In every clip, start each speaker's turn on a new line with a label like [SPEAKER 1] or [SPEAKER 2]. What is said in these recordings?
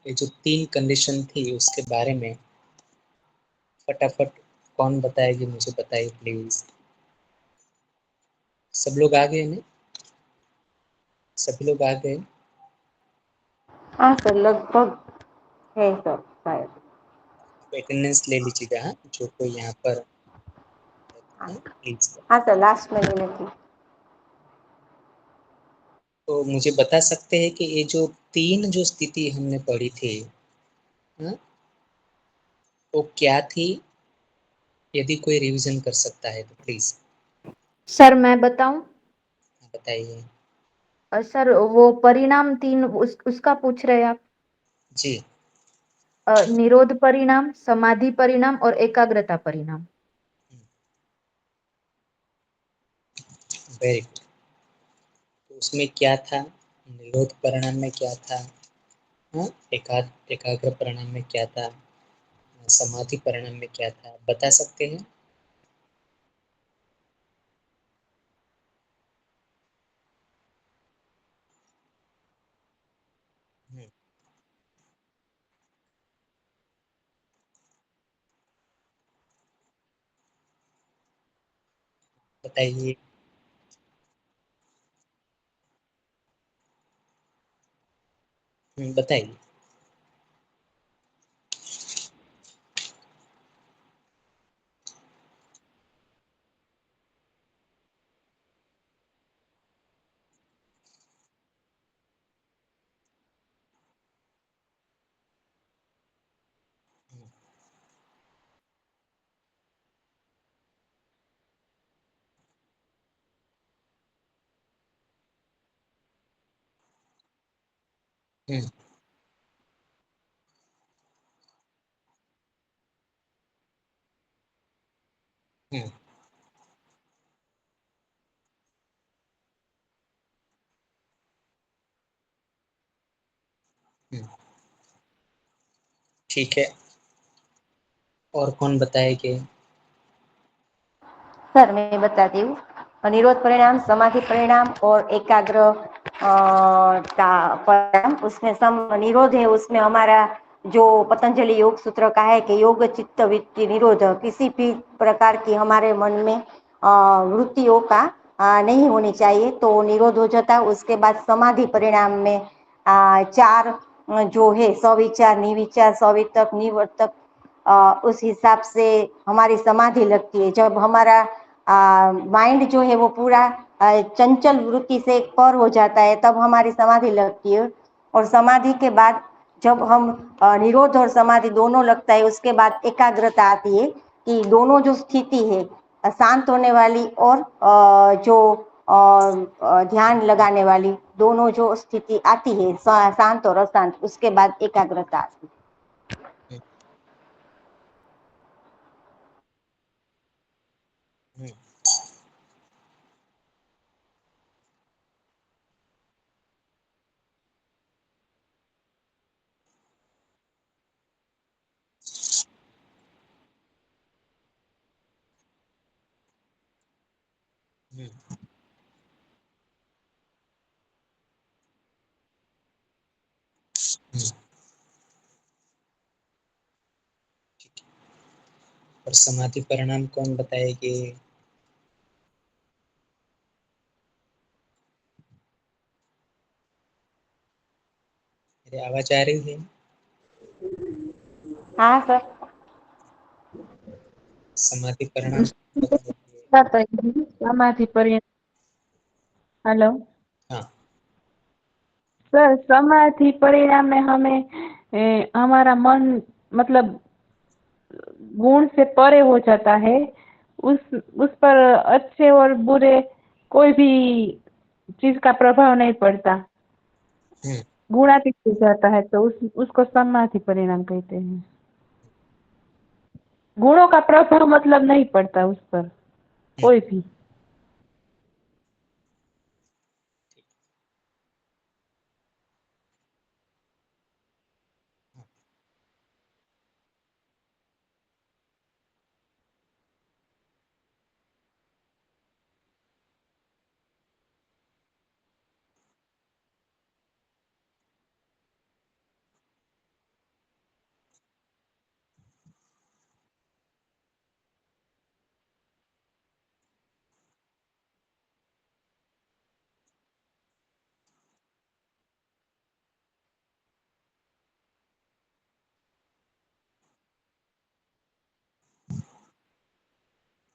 [SPEAKER 1] ये जो 3 कंडीशन थी उसके बारे में फटाफट कौन बताएगी मुझे बताइए प्लीज। सब लोग आ गए ना? सभी लोग आ गए?
[SPEAKER 2] हाँ सर, लगभग है सर शायद।
[SPEAKER 1] अटेंडेंस ले लीजिएगा, हाँ, जो कोई यहाँ पर प्लीज।
[SPEAKER 2] हाँ सर, लास्ट में लेने थी।
[SPEAKER 1] तो मुझे बता सकते हैं कि ये जो 3 जो स्थिति हमने पढ़ी थी, हाँ, वो क्या थी? यदि कोई रिवीजन कर सकता है तो प्लीज
[SPEAKER 3] सर मैं बताऊं?
[SPEAKER 1] बताइए।
[SPEAKER 3] सर वो परिणाम 3 उसका पूछ रहे हैं आप?
[SPEAKER 1] जी।
[SPEAKER 3] निरोध परिणाम, समाधि परिणाम और एकाग्रता परिणाम।
[SPEAKER 1] Very good. तो उसमें क्या था? निरोध परिणाम में क्या था? हाँ, एकाग्र परिणाम में क्या था? समाधि परिणाम में क्या था, बता सकते हैं? बताइए। बताइए। हम्म। हम्म। हम्म। ठीक है, और कौन बताएंगे?
[SPEAKER 2] सर मैं बताती हूँ। निरोध परिणाम, समाधि परिणाम और एकाग्र का परिणाम। उसमें निरोध है, उसमें हमारा जो पतंजलि योग सूत्र का है कि योग चित्त वृत्ति निरोध, किसी भी प्रकार की हमारे मन में वृत्तियों का नहीं होनी चाहिए, तो निरोध हो जाता है। उसके बाद समाधि परिणाम में 4 जो है सविचार, निर्विचार, सवितर्क, निवर्तक, उस हिसाब से हमारी समाधि लगती है। जब हमारा माइंड जो है वो पूरा चंचल वृत्ति से पर हो जाता है, तब हमारी समाधि लगती है। और समाधि के बाद जब हम निरोध और समाधि दोनों लगता है, उसके बाद एकाग्रता आती है कि दोनों जो स्थिति है शांत होने वाली और जो ध्यान लगाने वाली, दोनों जो स्थिति आती है शांत और अशांत, उसके बाद एकाग्रता आती है।
[SPEAKER 1] हम्म। हम्म। हम्म। हम्म। और समाधि परिणाम कौन बताएगी? मेरी आवाज आ रही है?
[SPEAKER 2] हाँ सर।
[SPEAKER 1] समाधि परिणाम बताइए।
[SPEAKER 4] समाधि परिणाम। हेलो
[SPEAKER 1] हाँ।
[SPEAKER 4] सर, समाधि परिणाम में हमें हमारा मन मतलब गुण से परे हो जाता है। उस पर अच्छे और बुरे कोई भी चीज का प्रभाव नहीं पड़ता,
[SPEAKER 1] हम्म।
[SPEAKER 4] गुणातीत हो जाता है, तो उसको समाधि परिणाम कहते हैं। गुणों का प्रभाव मतलब नहीं पड़ता उस पर
[SPEAKER 1] हम्म।
[SPEAKER 4] कोई भी।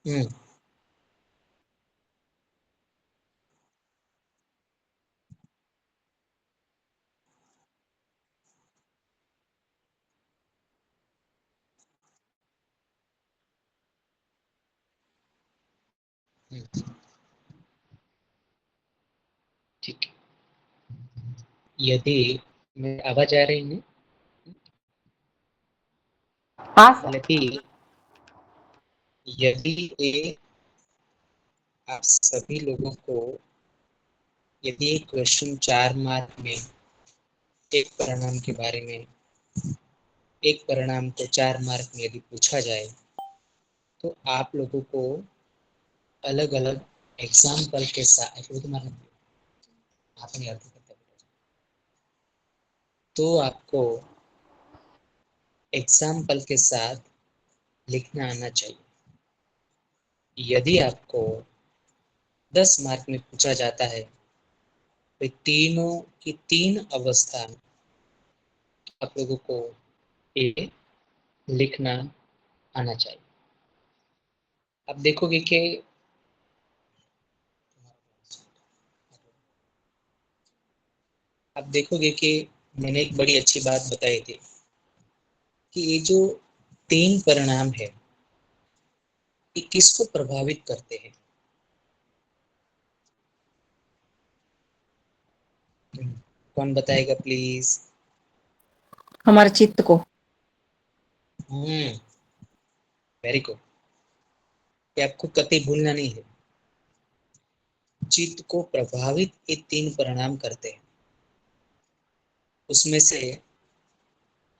[SPEAKER 1] हम्म हम्म, ठीक है। यदि मेरी आवाज आ रही है,
[SPEAKER 2] हाँ सर।
[SPEAKER 1] यदि यदि ये आप सभी लोगों को, यदि एक क्वेश्चन 4 मार्क में एक परिणाम के बारे में, एक परिणाम को 4 मार्क में यदि पूछा जाए, तो आप लोगों को अलग अलग एग्जाम्पल के साथ, आपने अर्थ करता बेटा, तो आपको एग्जाम्पल के साथ लिखना आना चाहिए। यदि आपको 10 मार्क में पूछा जाता है तो तीनों की तीन अवस्था आप लोगों को ये लिखना आना चाहिए। आप देखोगे कि मैंने एक बड़ी अच्छी बात बताई थी कि ये जो 3 परिणाम है, ये किसको प्रभावित करते हैं? कौन बताएगा प्लीज?
[SPEAKER 2] हमारे चित्त को।
[SPEAKER 1] Very good. ये आपको कतई भूलना नहीं है। चित्त को प्रभावित ये 3 परिणाम करते हैं। उसमें से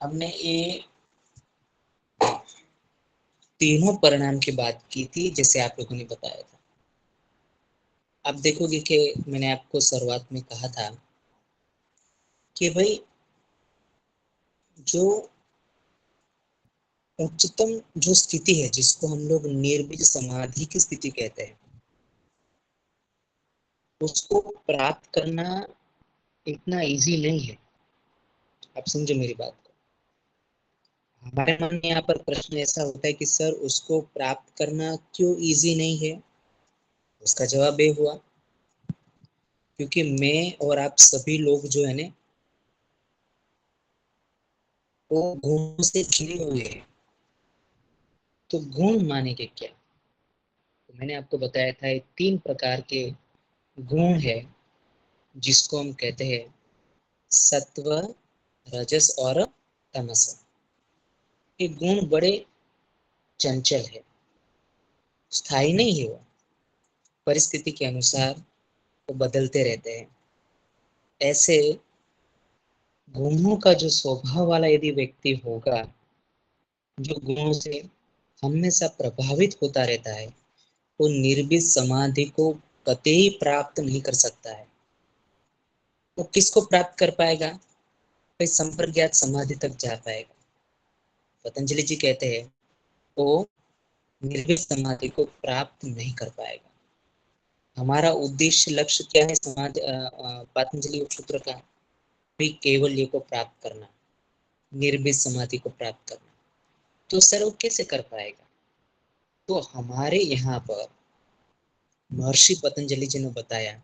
[SPEAKER 1] हमने ये तीनों परिणाम की बात की थी, जैसे आप लोगों ने बताया था। आप देखोगे कि मैंने आपको शुरुआत में कहा था कि भाई जो उच्चतम जो स्थिति है, जिसको हम लोग निर्विज समाधि की स्थिति कहते हैं, उसको प्राप्त करना इतना इजी नहीं है। आप समझो मेरी बात को। हमारे मन में यहाँ पर प्रश्न ऐसा होता है कि सर उसको प्राप्त करना क्यों इजी नहीं है? उसका जवाब ये हुआ क्योंकि मैं और आप सभी लोग जो है ना, वो गुणों से घिरे हुए हैं। तो गुण माने के क्या? तो मैंने आपको बताया था ये 3 प्रकार के गुण है, जिसको हम कहते हैं सत्व, रजस और तमस। ये गुण बड़े चंचल है, स्थायी नहीं है। वो परिस्थिति के अनुसार वो बदलते रहते हैं। ऐसे गुणों का जो स्वभाव वाला यदि व्यक्ति होगा, जो गुणों से हमेशा प्रभावित होता रहता है, वो निर्विष समाधि को कतई प्राप्त नहीं कर सकता है। वो किसको प्राप्त कर पाएगा? कोई संपर्क ज्ञात समाधि तक जा पाएगा। पतंजलि जी कहते हैं वो निर्विष समाधि को प्राप्त नहीं कर पाएगा। हमारा उद्देश्य लक्ष्य क्या है समाधि पतंजलि योग सूत्र का? भी केवल ये को प्राप्त करना, निर्विष समाधि को प्राप्त करना। तो सर वो कैसे कर पाएगा? तो हमारे यहाँ पर महर्षि पतंजलि जी ने बताया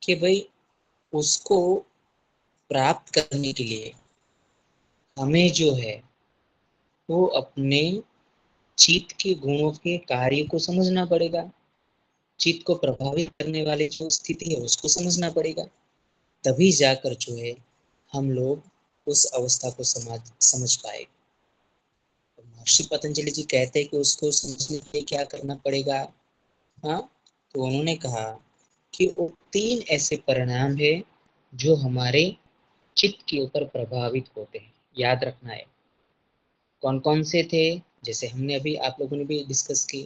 [SPEAKER 1] कि भाई उसको प्राप्त करने के लिए हमें जो है वो अपने चित्त के गुणों के कार्य को समझना पड़ेगा। चित्त को प्रभावित करने वाले जो स्थिति है उसको समझना पड़ेगा। तभी जाकर जो है हम लोग उस अवस्था को समझ पाएंगे। तो महर्षि पतंजलि जी कहते हैं कि उसको समझने के लिए क्या करना पड़ेगा? हाँ, तो उन्होंने कहा कि वो 3 ऐसे परिणाम है जो हमारे चित्त के ऊपर प्रभावित होते हैं। याद रखना है। कौन कौन से थे? जैसे हमने अभी आप लोगों ने भी डिस्कस की,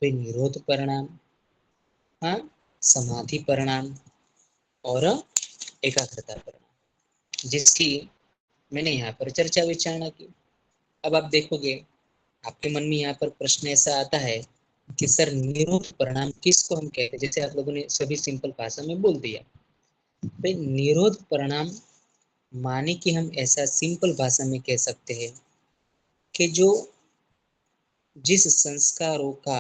[SPEAKER 1] फिर निरोध परिणाम, हाँ, समाधि परिणाम और एकाग्रता परिणाम, जिसकी मैंने यहाँ पर चर्चा विचारणा की। अब आप देखोगे आपके मन में यहाँ पर प्रश्न ऐसा आता है कि सर निरोध परिणाम किसको हम कहते हैं? जैसे आप लोगों ने सभी सिंपल भाषा में बोल दिया। भाई निरोध परिणाम माने कि हम ऐसा सिंपल भाषा में कह सकते हैं कि जो जिस संस्कारों का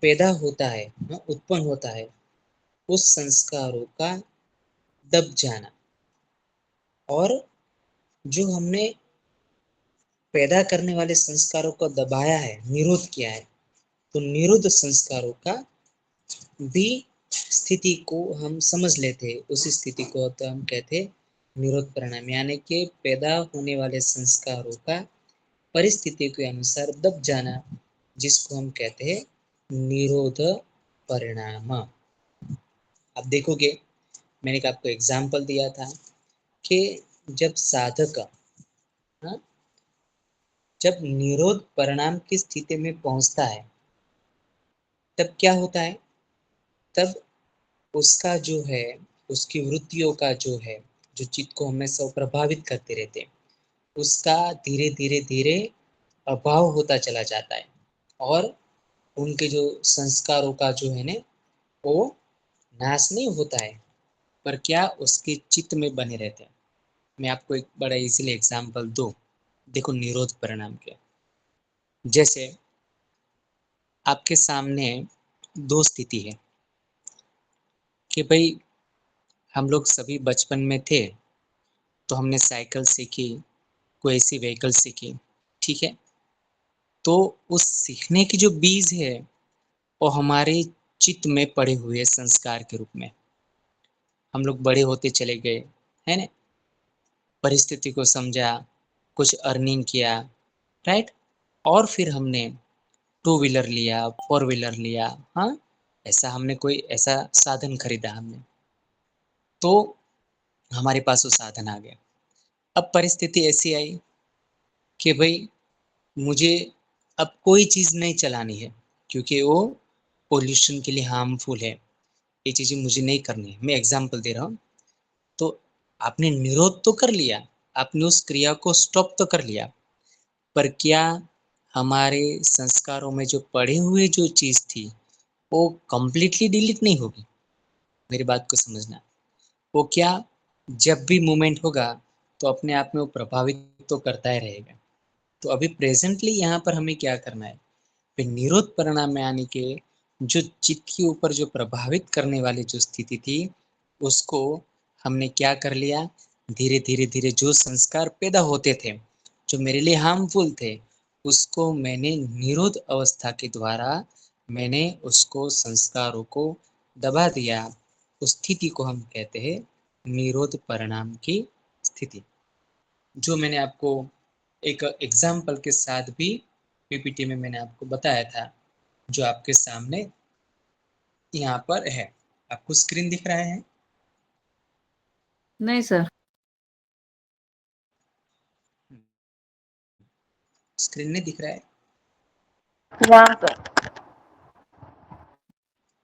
[SPEAKER 1] पैदा होता है, उत्पन्न होता है, उस संस्कारों का दब जाना, और जो हमने पैदा करने वाले संस्कारों को दबाया है, निरोध किया है, तो निरुद्ध संस्कारों का भी स्थिति को हम समझ लेते हैं। उस स्थिति को तो हम कहते हैं निरोध परिणाम, यानी कि पैदा होने वाले संस्कारों का परिस्थिति के अनुसार दब जाना, जिसको हम कहते हैं निरोध परिणाम। आप देखोगे, मैंने एक आपको एग्जाम्पल दिया था कि जब साधक, हाँ, जब निरोध परिणाम की स्थिति में पहुंचता है, तब क्या होता है, तब उसका जो है, उसकी वृत्तियों का जो है, जो चित्त को हमेशा प्रभावित करते रहते हैं, उसका धीरे धीरे धीरे अभाव होता चला जाता है, और उनके जो संस्कारों का जो है ना, वो नाश नहीं होता है, पर क्या उसके चित्त में बने रहते हैं। मैं आपको एक बड़ा इजीली एग्जांपल दूं, देखो निरोध परिणाम के। जैसे आपके सामने दो स्थिति है कि भाई हम लोग सभी बचपन में थे, तो हमने साइकिल सीखी, कोई ऐसी व्हीकल सीखी, ठीक है, तो उस सीखने की जो बीज है वो हमारे चित्त में पड़े हुए संस्कार के रूप में, हम लोग बड़े होते चले गए, है ना, परिस्थिति को समझा, कुछ अर्निंग किया, राइट, और फिर हमने टू व्हीलर लिया, फोर व्हीलर लिया, हाँ, ऐसा हमने कोई ऐसा साधन खरीदा हमने, तो हमारे पास वो साधन आ गया। अब परिस्थिति ऐसी आई कि भाई मुझे अब कोई चीज़ नहीं चलानी है, क्योंकि वो पोल्यूशन के लिए हार्मफुल है, ये चीज़ें मुझे नहीं करनी है। मैं एग्जांपल दे रहा हूँ। तो आपने निरोध तो कर लिया, आपने उस क्रिया को स्टॉप तो कर लिया, पर क्या हमारे संस्कारों में जो पढ़े हुए जो चीज़ थी वो कंप्लीटली डिलीट नहीं होगी? मेरी बात को समझना। वो क्या, जब भी मूवमेंट होगा तो अपने आप में वो प्रभावित तो करता ही रहेगा। तो अभी प्रेजेंटली यहाँ पर हमें क्या करना है, फिर निरोध परिणाम में आने के जो चित्त के ऊपर जो प्रभावित करने वाली जो स्थिति थी, उसको हमने क्या कर लिया, धीरे धीरे धीरे जो संस्कार पैदा होते थे जो मेरे लिए हार्मफुल थे, उसको मैंने निरोध अवस्था के द्वारा मैंने उसको संस्कारों को दबा दिया। उस स्थिति को हम कहते हैं निरोध परिणाम की स्थिति, जो मैंने आपको एक एग्जाम्पल के साथ भी पीपीटी में मैंने आपको बताया था, जो आपके सामने यहाँ पर है। आपको स्क्रीन दिख रहा है?
[SPEAKER 3] नहीं सर।
[SPEAKER 1] स्क्रीन नहीं दिख रहा है?
[SPEAKER 2] यहाँ पर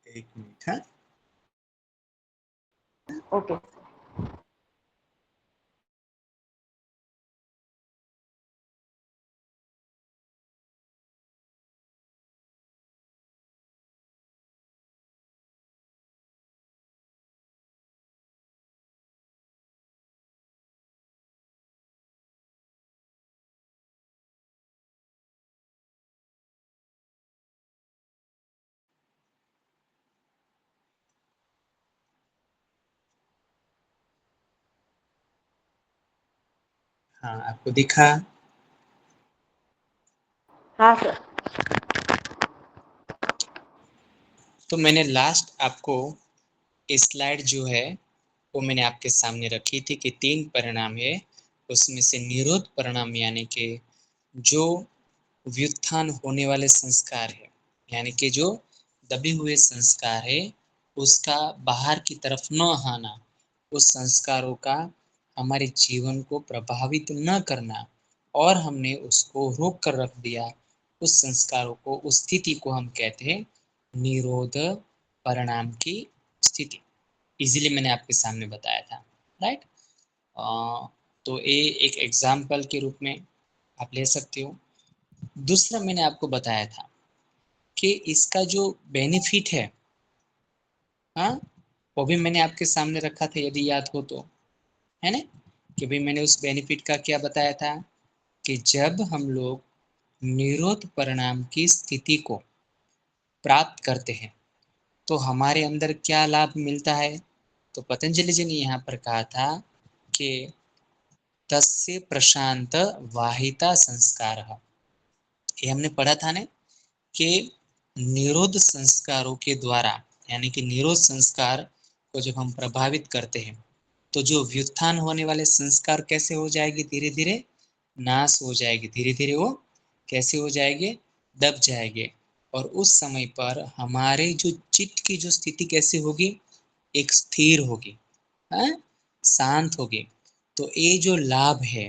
[SPEAKER 1] एक मिनट, हाँ।
[SPEAKER 2] ओके।
[SPEAKER 1] हाँ, आपको दिखा?
[SPEAKER 2] हाँ सर।
[SPEAKER 1] तो मैंने लास्ट आपको स्लाइड जो है वो मैंने आपके सामने रखी थी कि 3 परिणाम है, उसमें से निरोध परिणाम यानी कि जो व्युत्थान होने वाले संस्कार है, यानी कि जो दबे हुए संस्कार है, उसका बाहर की तरफ न आना, उस संस्कारों का हमारे जीवन को प्रभावित न करना, और हमने उसको रोक कर रख दिया, उस संस्कारों को, उस स्थिति को हम कहते हैं निरोध परिणाम की स्थिति। इजीली मैंने आपके सामने बताया था, राइट। तो ये एक एग्जाम्पल के रूप में आप ले सकते हो। दूसरा मैंने आपको बताया था कि इसका जो बेनिफिट है, हाँ, वो भी मैंने आपके सामने रखा था, यदि याद हो तो, है ना, कि भाई मैंने उस बेनिफिट का क्या बताया था कि जब हम लोग निरोध परिणाम की स्थिति को प्राप्त करते हैं तो हमारे अंदर क्या लाभ मिलता है। तो पतंजलि जी ने यहाँ पर कहा था कि तस्य प्रशांत वाहिता संस्कार, ये हमने पढ़ा था ना कि निरोध संस्कारों के द्वारा, यानी कि निरोध संस्कार को जब हम प्रभावित करते हैं तो जो व्युत्थान होने वाले संस्कार कैसे हो जाएगी, धीरे धीरे नाश हो जाएगी, धीरे धीरे वो कैसे हो जाएंगे, दब जाएंगे। और उस समय पर हमारे जो चित्त की जो स्थिति कैसे होगी, एक स्थिर होगी, हाँ? शांत होगी। तो ये जो लाभ है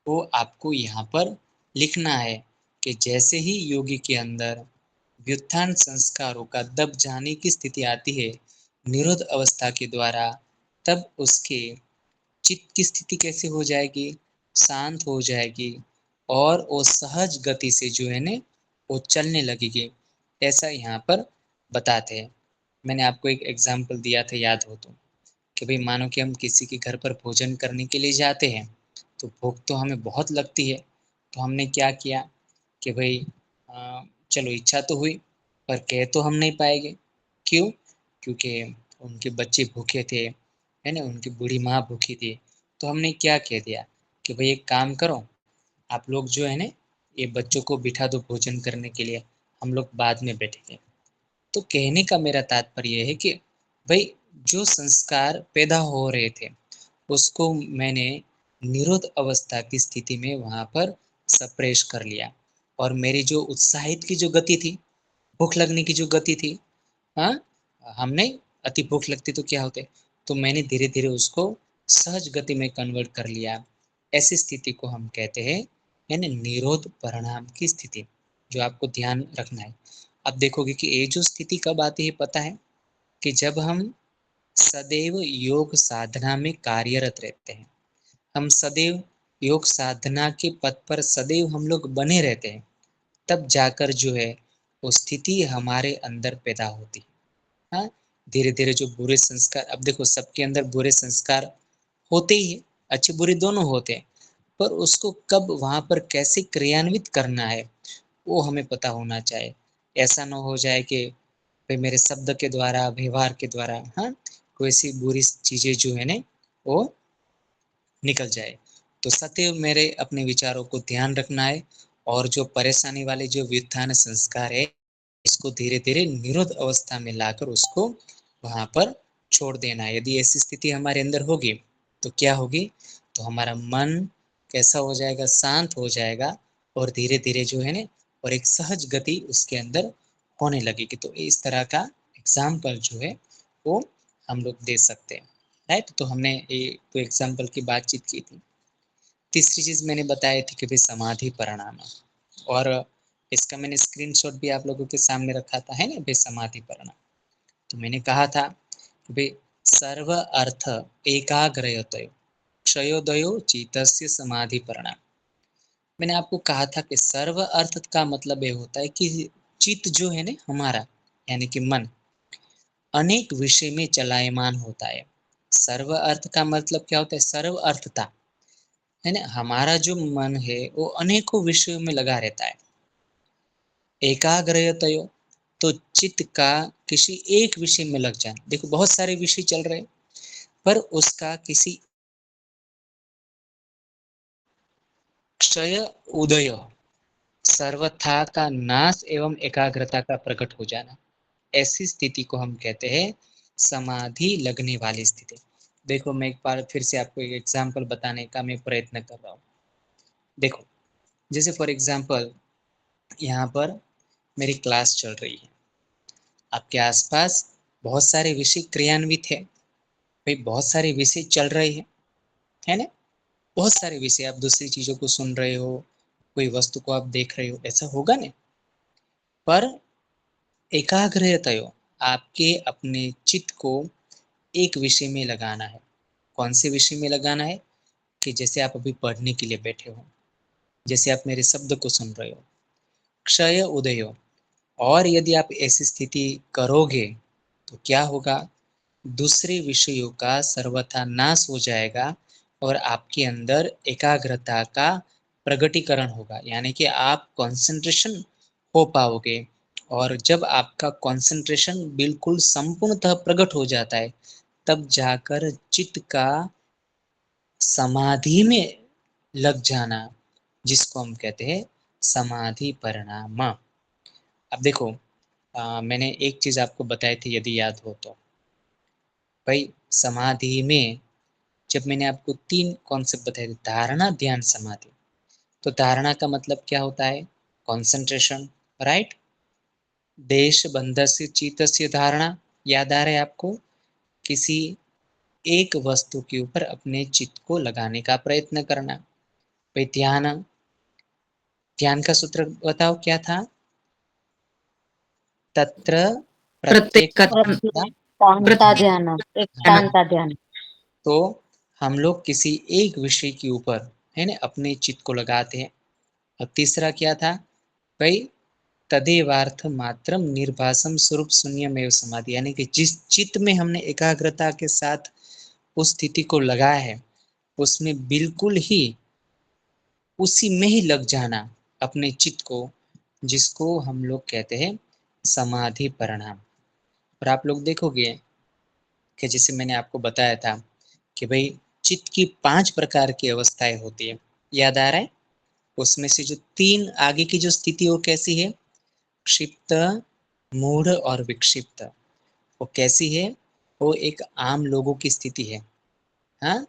[SPEAKER 1] वो आपको यहाँ पर लिखना है कि जैसे ही योगी के अंदर व्युत्थान संस्कारों का दब जाने की स्थिति आती है निरोध अवस्था के द्वारा, तब उसके चित्त की स्थिति कैसे हो जाएगी, शांत हो जाएगी और वो सहज गति से जो है ना वो चलने लगेगी। ऐसा यहाँ पर बताते हैं। मैंने आपको एक एग्जाम्पल दिया था, याद हो कि भाई मानो कि हम किसी के घर पर भोजन करने के लिए जाते हैं तो भूख तो हमें बहुत लगती है, तो हमने क्या किया कि भाई चलो इच्छा तो हुई पर कह तो हम नहीं पाएंगे। क्यों? क्योंकि उनके बच्चे भूखे थे, है ना, उनकी बूढ़ी माँ भूखी थी। तो हमने क्या कह दिया कि भाई एक काम करो, आप लोग जो है ना ये बच्चों को बिठा दो भोजन करने के लिए, हम लोग बाद में बैठेंगे। तो कहने का मेरा तात्पर्य है कि भाई जो संस्कार पैदा हो रहे थे उसको मैंने निरोध अवस्था की स्थिति में वहां पर सप्रेश कर लिया, और मेरी जो उत्साहित की जो गति थी, भूख लगने की जो गति थी, हाँ, हमने अति भूख लगती तो क्या होते, तो मैंने धीरे धीरे उसको सहज गति में कन्वर्ट कर लिया। ऐसी स्थिति को हम कहते हैं यानी निरोध परिणाम की स्थिति, जो आपको ध्यान रखना है। अब देखोगे कि ये जो स्थिति कब आती है पता है, कि जब हम सदैव योग साधना में कार्यरत रहते हैं, हम सदैव योग साधना के पथ पर सदैव हम लोग बने रहते हैं, तब जाकर जो है वो स्थिति हमारे अंदर पैदा होती है। हाँ, धीरे धीरे जो बुरे संस्कार, अब देखो सबके अंदर बुरे संस्कार होते ही है, अच्छे बुरे दोनों होते हैं, पर उसको कब वहां पर कैसे क्रियान्वित करना है वो हमें पता होना चाहिए। ऐसा ना हो जाए कि भाई मेरे शब्द के द्वारा, व्यवहार के द्वारा, हाँ, कोई सी बुरी चीजें जो है ना वो निकल जाए। तो सदैव मेरे अपने विचारों को ध्यान रखना है, और जो परेशानी वाले जो व्युत्थान संस्कार है इसको धीरे धीरे निरोध अवस्था में लाकर उसको वहां पर छोड़ देना है। यदि ऐसी स्थिति हमारे अंदर होगी तो क्या होगी, तो हमारा मन कैसा हो जाएगा, शांत हो जाएगा, और धीरे धीरे जो है ना और एक सहज गति उसके अंदर होने लगेगी। तो इस तरह का एग्जाम्पल जो है वो हम लोग दे सकते हैं, राइट। तो हमने ये तो एग्जाम्पल की बातचीत की थी। तीसरी चीज मैंने बताई थी कि भाई समाधि परिणाम, और इसका मैंने स्क्रीनशॉट भी आप लोगों के सामने रखा था, है ना भाई, समाधि परिणाम। तो मैंने कहा था कि भाई सर्व अर्थ एकाग्रयतयो क्षयोदयो चित्तस्य समाधि परिणाम। मैंने आपको कहा था कि सर्व अर्थ का मतलब ये होता है कि चित्त जो है ना हमारा, यानी कि मन अनेक विषय में चलायमान होता है। सर्व अर्थ का मतलब क्या होता है, सर्व अर्थता, है ना, हमारा जो मन है वो अनेकों विषयों में लगा रहता है। एकाग्रयतयो, तो चित्त का किसी एक विषय में लग जाना। देखो बहुत सारे विषय चल रहे हैं पर उसका किसी क्षय उदय, सर्वथा का नाश एवं एकाग्रता का प्रकट हो जाना, ऐसी स्थिति को हम कहते हैं समाधि लगने वाली स्थिति। देखो मैं एक बार फिर से आपको एक एग्जांपल बताने का मैं प्रयत्न कर रहा हूँ। देखो जैसे फॉर एग्जांपल यहाँ पर मेरी क्लास चल रही है, आपके आसपास बहुत सारे विषय क्रियान्वित है, भाई बहुत सारे विषय चल रहे हैं, है ना, बहुत सारे विषय, आप दूसरी चीजों को सुन रहे हो, कोई वस्तु को आप देख रहे हो, ऐसा होगा ना। पर एकाग्रतयो, आपके अपने चित्त को एक विषय में लगाना है। कौन से विषय में लगाना है, कि जैसे आप अभी पढ़ने के लिए बैठे हो, जैसे आप मेरे शब्द को सुन रहे हो, क्षय उदय, और यदि आप ऐसी स्थिति करोगे तो क्या होगा, दूसरे विषयों का सर्वथा नाश हो जाएगा और आपके अंदर एकाग्रता का प्रगटीकरण होगा, यानी कि आप कंसंट्रेशन हो पाओगे और जब आपका कंसंट्रेशन बिल्कुल संपूर्णतः प्रकट हो जाता है, तब जाकर चित्त का समाधि में लग जाना, जिसको हम कहते हैं समाधि परिणाम। अब देखो, मैंने एक चीज आपको बताई थी, यदि याद हो तो, भाई समाधि में जब मैंने आपको 3 कॉन्सेप्ट बताए थे, धारणा, ध्यान, समाधि। तो धारणा का मतलब क्या होता है? Concentration, right. देश बंधस्य चित्तस्य धारणा, याद आ रहा है आपको? किसी एक वस्तु के ऊपर अपने चित्त को लगाने का प्रयत्न करना। भाई ध्यान, ध्यान का सूत्र बताओ क्या था? तत्र प्रत्येक
[SPEAKER 2] एकांता ध्यान,
[SPEAKER 1] है ना।
[SPEAKER 2] एकांता ध्यान।
[SPEAKER 1] तो हम लोग किसी एक विषय के ऊपर, है ना, अपने चित्त को लगाते हैं। और तीसरा क्या था भाई? तदेवार्थ मात्रम निर्भासम स्वरूप शून्यमेव समाधि, यानी कि जिस चित्त में हमने एकाग्रता के साथ उस स्थिति को लगाया है, उसमें बिल्कुल ही उसी में ही लग जाना अपने चित्त को, जिसको हम लोग कहते हैं समाधि परिणाम। और आप लोग देखोगे कि जैसे मैंने आपको बताया था कि भाई चित्त की 5 प्रकार की अवस्थाएं होती है, याद आ रहा है? उसमें से जो 3 आगे की जो स्थिति वो कैसी है? क्षिप्त, मूढ़ और विक्षिप्त। वो कैसी है? वो एक आम लोगों की स्थिति है। हाँ,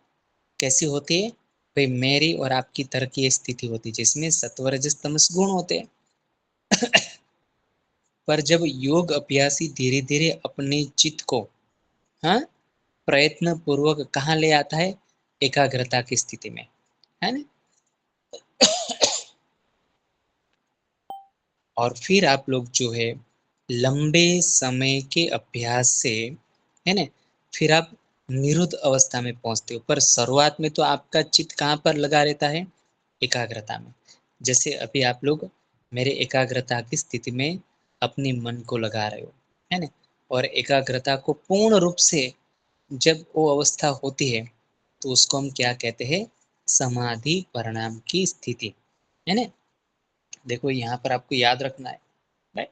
[SPEAKER 1] कैसी होती है भाई? मेरी और आपकी तरह की एक स्थिति होती है जिसमें सत्व रजस तमस गुण होते हैं। पर जब योग अभ्यासी धीरे धीरे अपने चित्त को, हाँ, प्रयत्न पूर्वक कहाँ ले आता है? एकाग्रता की स्थिति में, है ना। और फिर आप लोग जो है लंबे समय के अभ्यास से, है ना, फिर आप निरुद्ध अवस्था में पहुंचते हो। पर शुरुआत में तो आपका चित्त कहाँ पर लगा रहता है? एकाग्रता में। जैसे अभी आप लोग मेरे एकाग्रता की स्थिति में अपने मन को लगा रहे हो, है ना। और एकाग्रता को पूर्ण रूप से जब वो अवस्था होती है, तो उसको हम क्या कहते हैं? समाधि परिणाम की स्थिति, है ना। देखो यहाँ पर आपको याद रखना है, राइट,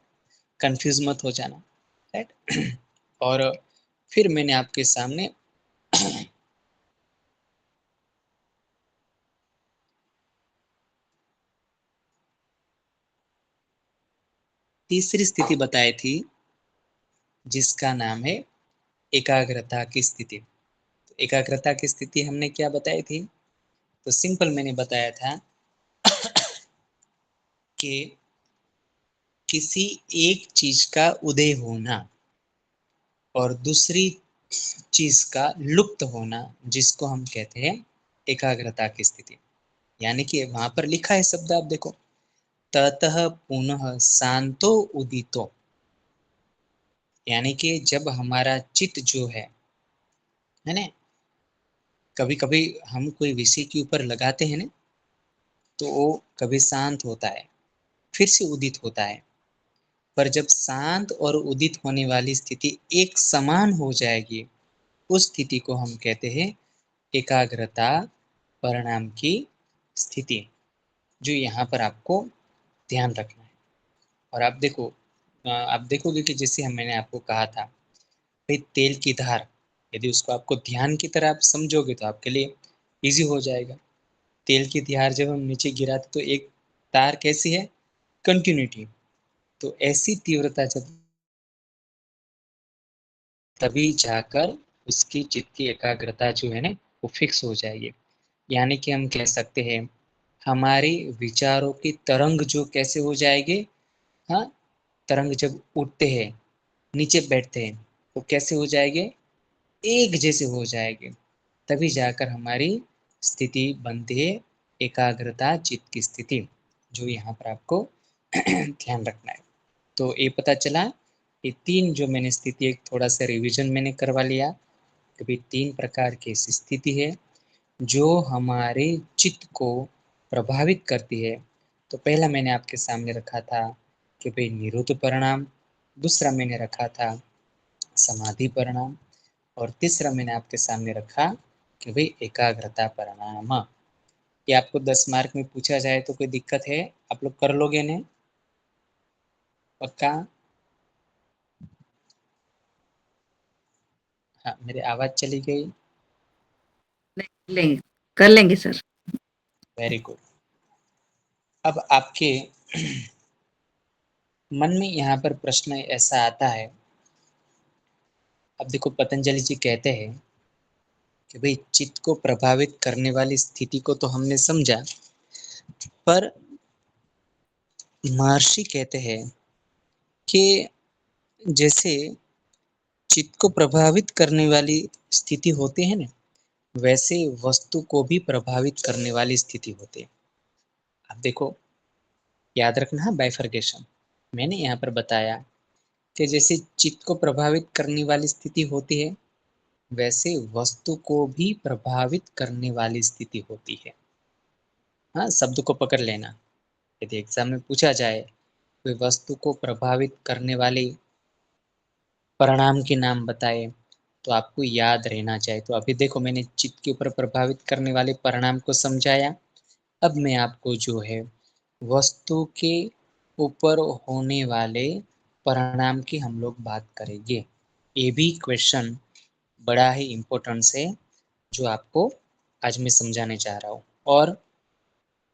[SPEAKER 1] कंफ्यूज मत हो जाना, राइट। और फिर मैंने आपके सामने तीसरी स्थिति बताई थी, जिसका नाम है एकाग्रता की स्थिति। तो एकाग्रता की स्थिति हमने क्या बताई थी? तो सिंपल मैंने बताया था कि किसी एक चीज का उदय होना और दूसरी चीज का लुप्त होना, जिसको हम कहते हैं एकाग्रता की स्थिति। यानी कि वहां पर लिखा है शब्द, आप देखो, ततः पुनः शांतो उदितो। यानी कि जब हमारा चित्त जो है ना, कभी कभी हम कोई विषय के ऊपर लगाते हैं ना, तो वो कभी शांत होता है, फिर से उदित होता है। पर जब शांत और उदित होने वाली स्थिति एक समान हो जाएगी, उस स्थिति को हम कहते हैं एकाग्रता परिणाम की स्थिति, जो यहाँ पर आपको ध्यान रखना है। और आप देखो, आप देखोगे कि जैसे मैंने आपको कहा था भाई, तेल की धार, यदि उसको आपको ध्यान की तरह आप समझोगे तो आपके लिए इजी हो जाएगा। तेल की धार जब हम नीचे गिराते तो एक तार कैसी है? कंटिन्यूटी। तो ऐसी तीव्रता जब, तभी जाकर उसकी चित्त की एकाग्रता जो है ना, वो फिक्स हो जाएगी। यानी कि हम कह सकते हैं हमारी विचारों की तरंग जो कैसे हो जाएगी, हाँ, तरंग जब उठते हैं, नीचे बैठते हैं, वो कैसे हो जाएंगे? एक जैसे हो जाएंगे। तभी जाकर हमारी स्थिति बनती है एकाग्रता चित्त की स्थिति, जो यहाँ पर आपको ध्यान रखना है। तो ये पता चला, ये 3 जो मैंने स्थिति, एक थोड़ा सा रिवीजन मैंने करवा लिया। कभी 3 प्रकार की ऐसी स्थिति है जो हमारे चित्त को प्रभावित करती है। तो पहला मैंने आपके सामने रखा था कि भाई निरुद्ध परिणाम, दूसरा मैंने रखा था समाधि परिणाम, और तीसरा मैंने आपके सामने रखा कि भाई एकाग्रता परिणाम। ये आपको 10 मार्क में पूछा जाए तो कोई दिक्कत है? आप लोग कर लोगे ने? पक्का? हाँ, मेरी आवाज चली गई।
[SPEAKER 5] लेंगे, कर लेंगे सर।
[SPEAKER 1] Very good. अब आपके मन में यहाँ पर प्रश्न ऐसा आता है, अब देखो पतंजलि जी कहते हैं कि भाई चित्त को प्रभावित करने वाली स्थिति को तो हमने समझा, पर महर्षि कहते हैं कि जैसे चित्त को प्रभावित करने वाली स्थिति होती है ना, वैसे वस्तु को भी प्रभावित करने वाली स्थिति होती है। अब देखो, याद रखना बाइफरकेशन। मैंने यहाँ पर बताया कि जैसे चित्त को प्रभावित करने वाली स्थिति होती है, वैसे वस्तु को भी प्रभावित करने वाली स्थिति होती है। हाँ, शब्द को पकड़ लेना। यदि एग्जाम में पूछा जाए कोई वस्तु को प्रभावित करने वाले परिणाम के नाम बताए, तो आपको याद रहना चाहिए। तो अभी देखो, मैंने चित्त के ऊपर प्रभावित करने वाले परिणाम को समझाया। अब मैं आपको जो है वस्तु के ऊपर होने वाले परिणाम की हम लोग बात करेंगे। ये भी क्वेश्चन बड़ा ही इम्पोर्टेंट है जो आपको आज मैं समझाने चाह रहा हूँ। और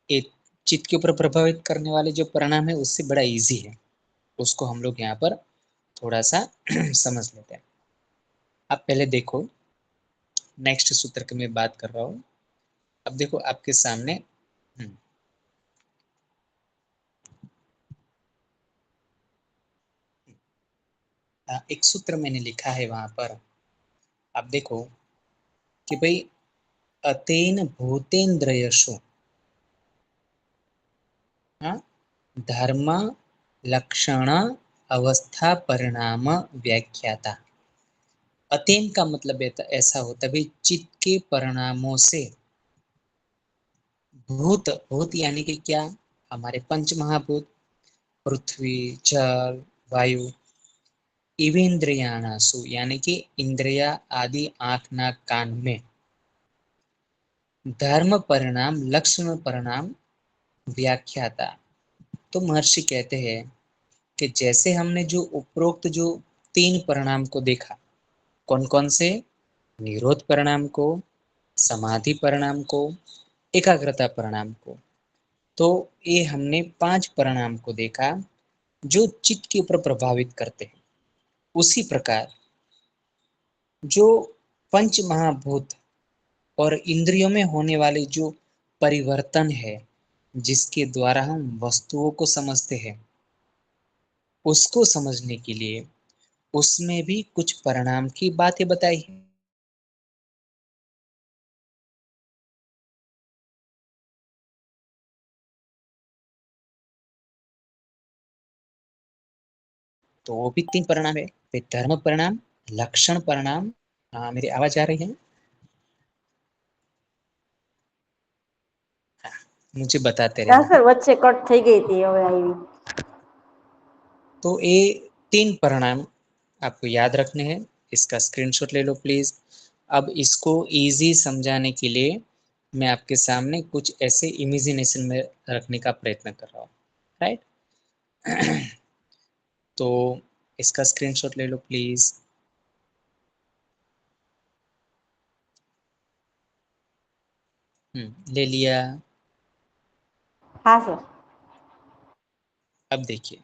[SPEAKER 1] एक चित्त के ऊपर प्रभावित करने वाले जो परिणाम है उससे बड़ा इजी है, उसको हम लोग यहाँ पर थोड़ा सा समझ लेते हैं। अब पहले देखो, नेक्स्ट सूत्र की मैं बात कर रहा हूँ। अब देखो आपके सामने एक सूत्र मैंने लिखा है वहां पर। आप देखो कि भाई अतेन भूतेन्द्रयशु धर्म लक्षण अवस्था परिणाम व्याख्याता। अतेन का मतलब ऐसा होता है भाई चित्त के परिणामों से भूत, भूत यानी कि क्या, हमारे पंच महाभूत पृथ्वी जल वायु, इवेन्द्रियाणासु यानी कि इंद्रिया आदि आंख नाक कान में, धर्म परिणाम लक्षण परिणाम व्याख्याता। तो महर्षि कहते हैं कि जैसे हमने जो उपरोक्त जो 3 परिणाम को देखा, कौन कौन से, निरोध परिणाम को, समाधि परिणाम को, एकाग्रता परिणाम को, तो ये हमने 5 परिणाम को देखा जो चित्त के ऊपर प्रभावित करते हैं। उसी प्रकार जो पंच महाभूत और इंद्रियों में होने वाले जो परिवर्तन है, जिसके द्वारा हम वस्तुओं को समझते हैं, उसको समझने के लिए उसमें भी कुछ परिणाम की बातें बताई है। तो वो भी 3 परिणाम है, धर्म परिणाम, लक्षण परिणाम। मेरी आवाज आ रही है? मुझे बताते
[SPEAKER 2] ના
[SPEAKER 1] रहना।
[SPEAKER 2] સર વચ્ચે કટ થઈ ગઈ હતી હવે આવી.
[SPEAKER 1] तो ये 3 परिणाम आपको याद रखने हैं। इसका स्क्रीनशॉट ले लो प्लीज। अब इसको इजी समझाने के लिए मैं आपके सामने कुछ ऐसे इमेजिनेशन में रखने का प्रयत्न कर रहा हूँ, राइट? तो इसका स्क्रीनशॉट ले लो प्लीज। ले लिया?
[SPEAKER 2] હા સર.
[SPEAKER 1] अब देखिए,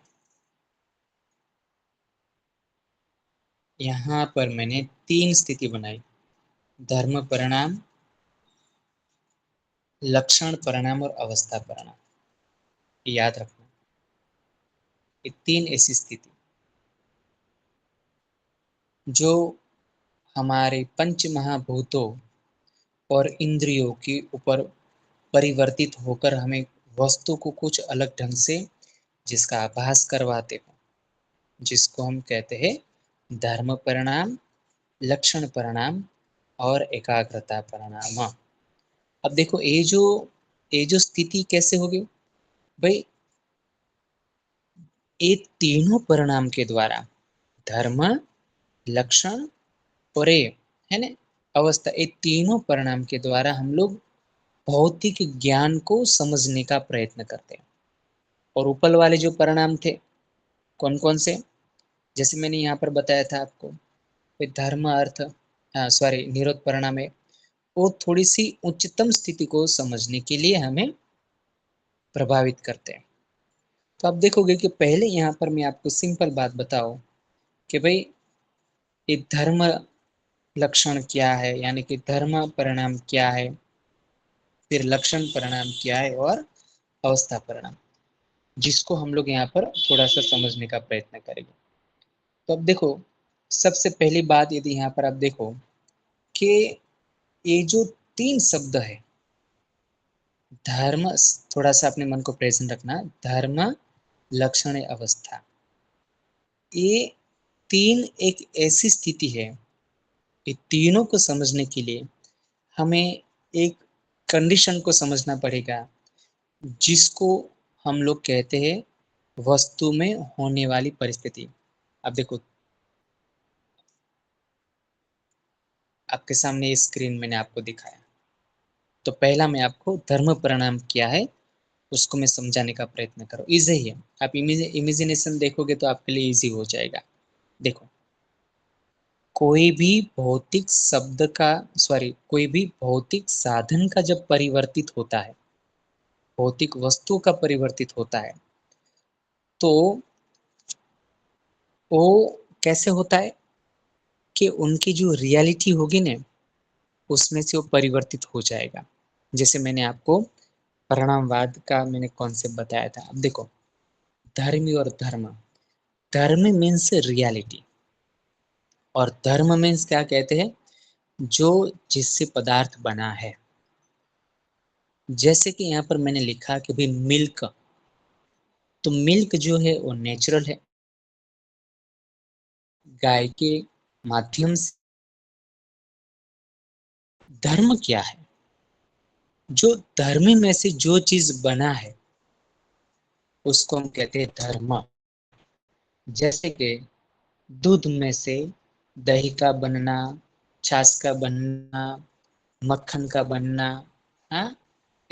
[SPEAKER 1] यहाँ पर मैंने 3 स्थिति बनाई, धर्म परिणाम, लक्षण परिणाम और अवस्था परिणाम। याद रखना, ये 3 ऐसी स्थिति जो हमारे पंच महाभूतों और इंद्रियों के ऊपर परिवर्तित होकर हमें वस्तु को कुछ अलग ढंग से जिसका आभास करवाते हो, जिसको हम कहते हैं धर्म परिणाम, लक्षण परिणाम और एकाग्रता परिणाम। अब देखो ये जो स्थिति कैसे होगी भाई, ये तीनों परिणाम के द्वारा, धर्म, लक्षण और ये है ना अवस्था, ये तीनों परिणाम के द्वारा हम लोग भौतिक ज्ञान को समझने का प्रयत्न करते हैं। और ऊपर वाले जो परिणाम थे कौन कौन से, जैसे मैंने यहाँ पर बताया था आपको, धर्म अर्थ सॉरी निरोध परिणाम है, वो थोड़ी सी उच्चतम स्थिति को समझने के लिए हमें प्रभावित करते हैं। तो आप देखोगे कि पहले यहाँ पर मैं आपको सिंपल बात बताऊं कि भाई ये धर्म लक्षण क्या है, यानी कि धर्म परिणाम क्या है, फिर लक्षण परिणाम क्या है, और अवस्था परिणाम, जिसको हम लोग यहाँ पर थोड़ा सा समझने का प्रयत्न करेंगे। तो अब देखो, सबसे पहली बात यदि यहाँ पर आप देखो कि ये जो तीन शब्द है, धर्म, थोड़ा सा अपने मन को प्रेजेंट रखना, धर्म लक्षण अवस्था, ये तीन एक ऐसी स्थिति है, ये तीनों को समझने के लिए हमें एक कंडीशन को समझना पड़ेगा, जिसको हम लोग कहते हैं वस्तु में होने वाली परिस्थिति। अब देखो, आपके सामने ये स्क्रीन मैंने आपको दिखाया, तो पहला मैं आपको धर्म परिणाम क्या है उसको मैं समझाने का प्रयत्न करो। इजी है, आप इमेजिनेशन देखोगे तो आपके लिए इजी हो जाएगा। देखो, कोई भी भौतिक शब्द का, सॉरी, कोई भी भौतिक साधन का जब परिवर्तित होता है, भौतिक वस्तु का परिवर्तित होता है, तो वो कैसे होता है कि उनकी जो रियलिटी होगी ना, उसमें से वो परिवर्तित हो जाएगा। जैसे मैंने आपको परिणामवाद का मैंने कॉन्सेप्ट बताया था। अब देखो, धर्मी और धर्म, धर्म मीन्स रियलिटी, और धर्म मीन्स क्या कहते हैं, जो जिससे पदार्थ बना है। जैसे कि यहाँ पर मैंने लिखा कि भाई मिल्क, तो मिल्क जो है वो नेचुरल है, गाय के माध्यम से। धर्म क्या है, जो धर्म में से जो चीज बना है उसको हम कहते हैं धर्म। जैसे कि दूध में से दही का बनना, छाछ का बनना, मक्खन का बनना, हाँ,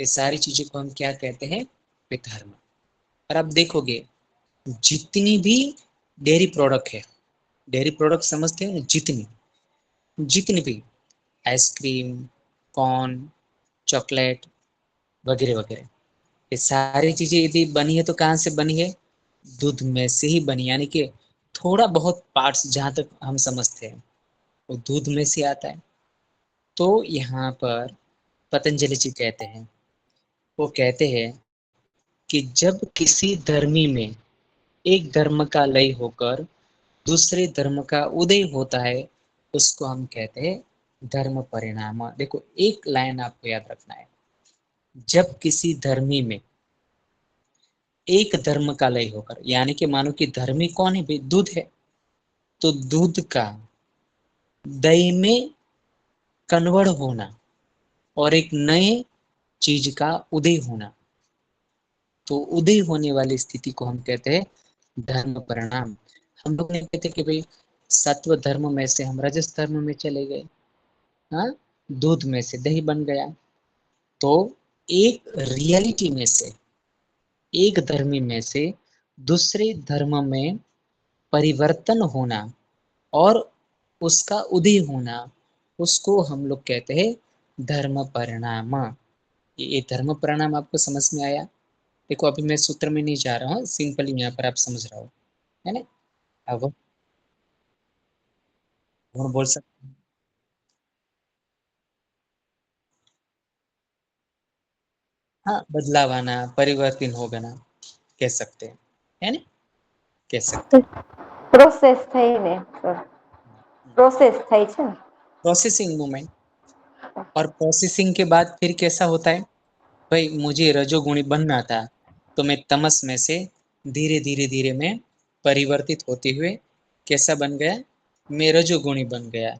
[SPEAKER 1] ये सारी चीजों को हम क्या कहते हैं, वे धर्म। और आप देखोगे जितनी भी डेयरी प्रोडक्ट है, डेयरी प्रोडक्ट समझते हैं ना, जितनी जितनी भी आइसक्रीम, कॉर्न, चॉकलेट वगैरह वगैरह, ये सारी चीजें यदि बनी है तो कहाँ से बनी है, दूध में से ही बनी। यानी कि थोड़ा बहुत पार्ट्स जहाँ तक हम समझते हैं वो दूध में से आता है। तो यहाँ पर पतंजलि जी कहते हैं, वो कहते हैं कि जब किसी धर्मी में एक धर्म का लय होकर दूसरे धर्म का उदय होता है, उसको हम कहते हैं धर्म परिणाम। देखो, एक लाइन आपको याद रखना है, जब किसी धर्मी में एक धर्म का लय होकर, यानी कि मानो कि धर्मी कौन है भाई, दूध है, तो दूध का दही में कन्वर्ट होना और एक नए चीज का उदय होना, तो उदय होने वाली स्थिति को हम कहते हैं धर्म परिणाम। हम लोग नहीं कहते कि भाई सत्व धर्म में से हम रजस धर्म में चले गए, हाँ, दूध में से दही बन गया। तो एक रियलिटी में से, एक धर्मी में से दूसरे धर्म में परिवर्तन होना और उसका उदय होना, उसको हम लोग कहते हैं धर्म परिणाम। ये धर्म परिणाम आपको समझ में आया? देखो, अभी मैं सूत्र में नहीं जा रहा हूँ, सिंपली यहाँ पर आप समझ रहा हो, है ना। अब गुण बोल सकते हैं। हाँ, बदलाव आना, परिवर्तन हो गना, कह सकते हैं, है ना, कह सकते हैं।
[SPEAKER 2] પ્રોસેસ થઈને સર, પ્રોસેસ થાય છે ને.
[SPEAKER 1] प्रोसेसिंग मूवमेंट, और प्रोसेसिंग के बाद फिर कैसा होता है, भाई मुझे रजोगुणी बनना था, तो मैं तमस में से धीरे धीरे धीरे में परिवर्तित होते हुए कैसा बन गया, मैं रजोगुणी बन गया।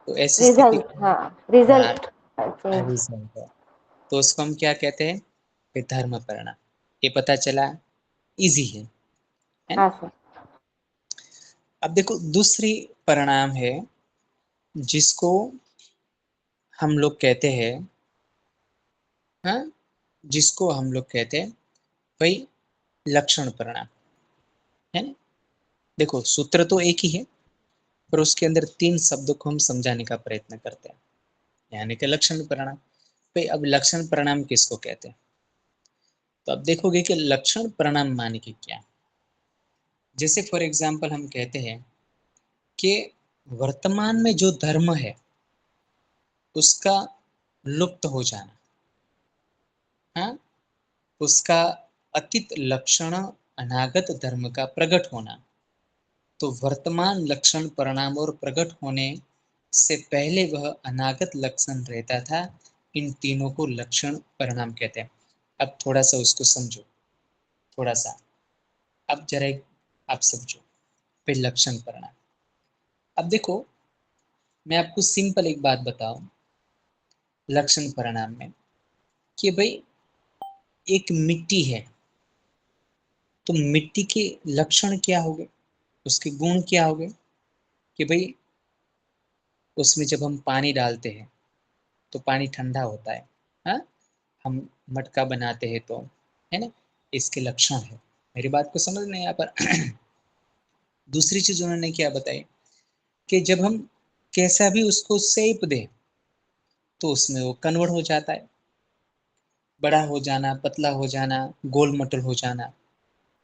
[SPEAKER 1] तो ऐसी स्थिति
[SPEAKER 2] રિઝલ્ટ,
[SPEAKER 1] को,
[SPEAKER 2] હા,
[SPEAKER 1] हाँ,
[SPEAKER 2] રિઝલ્ટ ચેન્જ.
[SPEAKER 1] रिजल्ट है, तो उसको हम क्या कहते हैं, कि धर्म परिणाम। ये पता चला, इजी है ना।
[SPEAKER 2] હા સર.
[SPEAKER 1] अब देखो, दूसरी परिणाम है जिसको हम लोग कहते हैं, हाँ, जिसको हम लोग कहते हैं भाई लक्षण परिणाम, है ना। देखो, सूत्र तो एक ही है, पर उसके अंदर 3 शब्दों को हम समझाने का प्रयत्न करते हैं, यानी कि लक्षण परिणाम। भाई अब लक्षण परिणाम किसको कहते हैं? तो अब देखोगे कि लक्षण परिणाम माने कि क्या। जैसे फॉर एग्जाम्पल हम कहते हैं कि वर्तमान में जो धर्म है उसका लुप्त हो जाना, हाँ, उसका अतीत लक्षण अनागत धर्म का प्रकट होना। तो वर्तमान लक्षण परिणाम और प्रकट होने से पहले वह अनागत लक्षण रहता था, इन तीनों को लक्षण परिणाम कहते हैं। अब थोड़ा सा उसको समझो, थोड़ा सा अब जरा आप समझो फिर लक्षण परिणाम। अब देखो मैं आपको सिंपल एक बात बताऊं लक्षण परिणाम में, कि भाई एक मिट्टी है, तो मिट्टी के लक्षण क्या हो गए, उसके गुण क्या हो गए, कि भाई उसमें जब हम पानी डालते हैं तो पानी ठंडा होता है, हाँ, हम मटका बनाते हैं तो, है ना, इसके लक्षण है। मेरी बात को समझना यहाँ पर। दूसरी चीज उन्होंने क्या बताई कि जब हम कैसा भी उसको शेप दें तो उसमें वो कन्वर्ट हो जाता है, बड़ा हो जाना, पतला हो जाना, गोल मटोल हो जाना।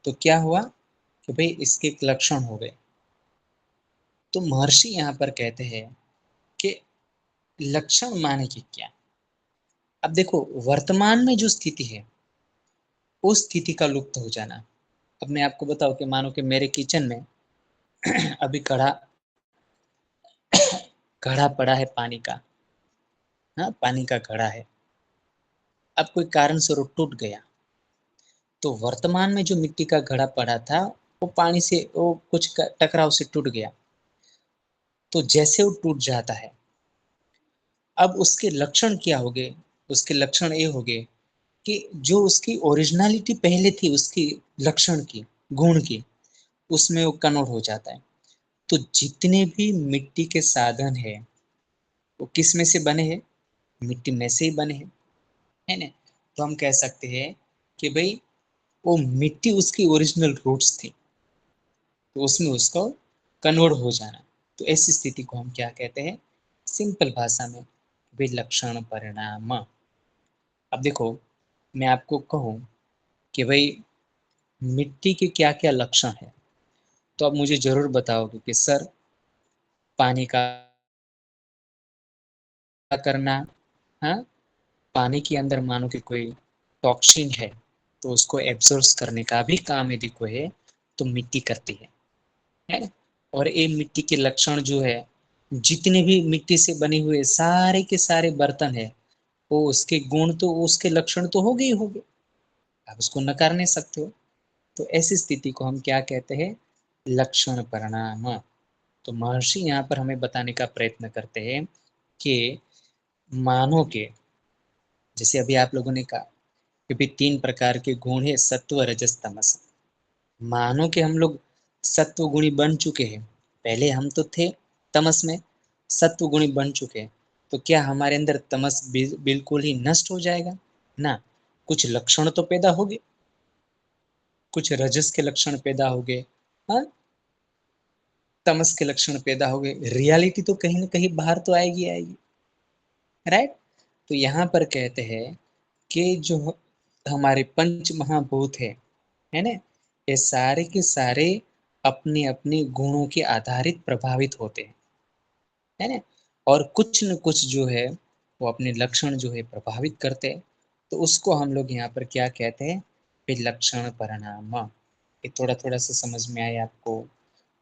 [SPEAKER 1] तो क्या हुआ कि भाई इसके एक लक्षण हो गए। तो महर्षि यहाँ पर कहते हैं कि लक्षण माने कि क्या। अब देखो वर्तमान में जो स्थिति है उस स्थिति का लुप्त हो जाना। अब मैं आपको बताऊं कि मानो कि मेरे किचन में अभी कढ़ा घड़ा पड़ा है पानी का, हाँ, पानी का घड़ा है। अब कोई कारण से वो टूट गया, तो वर्तमान में जो मिट्टी का घड़ा पड़ा था वो पानी से वो कुछ टकराव से टूट गया। तो जैसे वो टूट जाता है, अब उसके लक्षण क्या हो गए, उसके लक्षण ये हो गए कि जो उसकी ओरिजिनलिटी पहले थी उसकी लक्षण की, गुण की, उसमें वो कन्वर्ट हो जाता है। तो जितने भी मिट्टी के साधन है वो किस में से बने हैं, मिट्टी में से ही बने हैं, है ना। तो हम कह सकते हैं कि भाई वो मिट्टी उसकी ओरिजिनल रूट्स थी, तो उसमें उसको कन्वर्ट हो जाना। तो ऐसी स्थिति को हम क्या कहते हैं, सिंपल भाषा में विलक्षण परिणाम। अब देखो मैं आपको कहूं कि भाई मिट्टी के क्या क्या लक्षण है, तो आप मुझे जरूर बताओगे कि सर पानी का करना, हाँ, पानी के अंदर मानो कि कोई टॉक्सिन है तो उसको एब्जॉर्ब करने का भी काम यदि कोई है तो मिट्टी करती है ना। और ये मिट्टी के लक्षण जो है, जितने भी मिट्टी से बने हुए सारे के सारे बर्तन है वो उसके गुण तो उसके लक्षण तो हो गए ही हो गए, आप उसको नकार नहीं सकते हो। तो ऐसी स्थिति को हम क्या कहते हैं, लक्षण परिणाम। तो महर्षि यहाँ पर हमें बताने का प्रयत्न करते हैं कि मानो के, जैसे अभी आप लोगों ने कहा कि भी 3 प्रकार के गुण है, सत्व रजस तमस। मानो कि हम लोग सत्व गुणी बन चुके हैं, पहले हम तो थे तमस में, सत्व गुणी बन चुके हैं, तो क्या हमारे अंदर तमस बिल्कुल ही नष्ट हो जाएगा ना। कुछ लक्षण तो पैदा हो गए, कुछ रजस के लक्षण पैदा हो गए, हाँ, तमस के लक्षण पैदा हो गए, रियलिटी तो कहीं ना कहीं बाहर तो आएगी आएगी, राइट। तो यहाँ पर कहते हैं कि जो हमारे पंच महाभूत है ना, ये सारे के सारे अपने अपने गुणों के आधारित प्रभावित होते हैं, है ना। और कुछ न कुछ जो है वो अपने लक्षण जो है प्रभावित करते हैं। तो उसको हम लोग यहाँ पर क्या कहते हैं, विलक्षण परिणाम। ये थोड़ा थोड़ा सा समझ में आया आपको।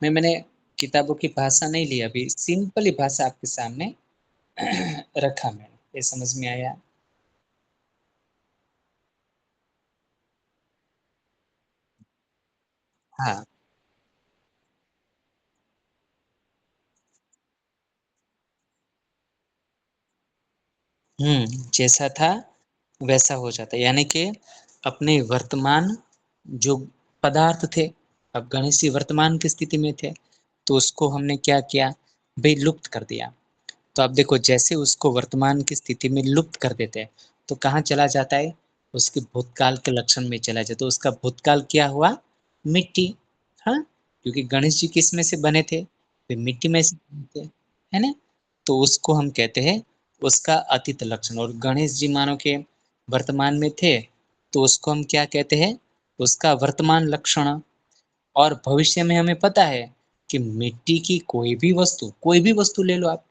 [SPEAKER 1] मैंने किताबों की भाषा नहीं ली, अभी सिंपल ही भाषा आपके सामने रखा मैंने, ये समझ में आया। हाँ, जैसा था वैसा हो जाता है, यानी कि अपने वर्तमान जो पदार्थ थे, अब गणेश जी वर्तमान की स्थिति में थे तो उसको हमने क्या किया, भाई लुप्त कर दिया। तो अब देखो जैसे उसको वर्तमान की स्थिति में लुप्त कर देते हैं तो कहाँ चला जाता है, उसके भूतकाल के लक्षण में चला जाता है। तो उसका भूतकाल क्या हुआ, मिट्टी, हाँ, क्योंकि गणेश जी किस में से बने थे, फिर मिट्टी में से है ना, तो उसको हम कहते हैं उसका अतीत लक्षण। और गणेश जी मानो के वर्तमान में थे, तो उसको हम क्या कहते हैं, उसका वर्तमान लक्षण। और भविष्य में हमें पता है कि मिट्टी की कोई भी वस्तु ले लो आप,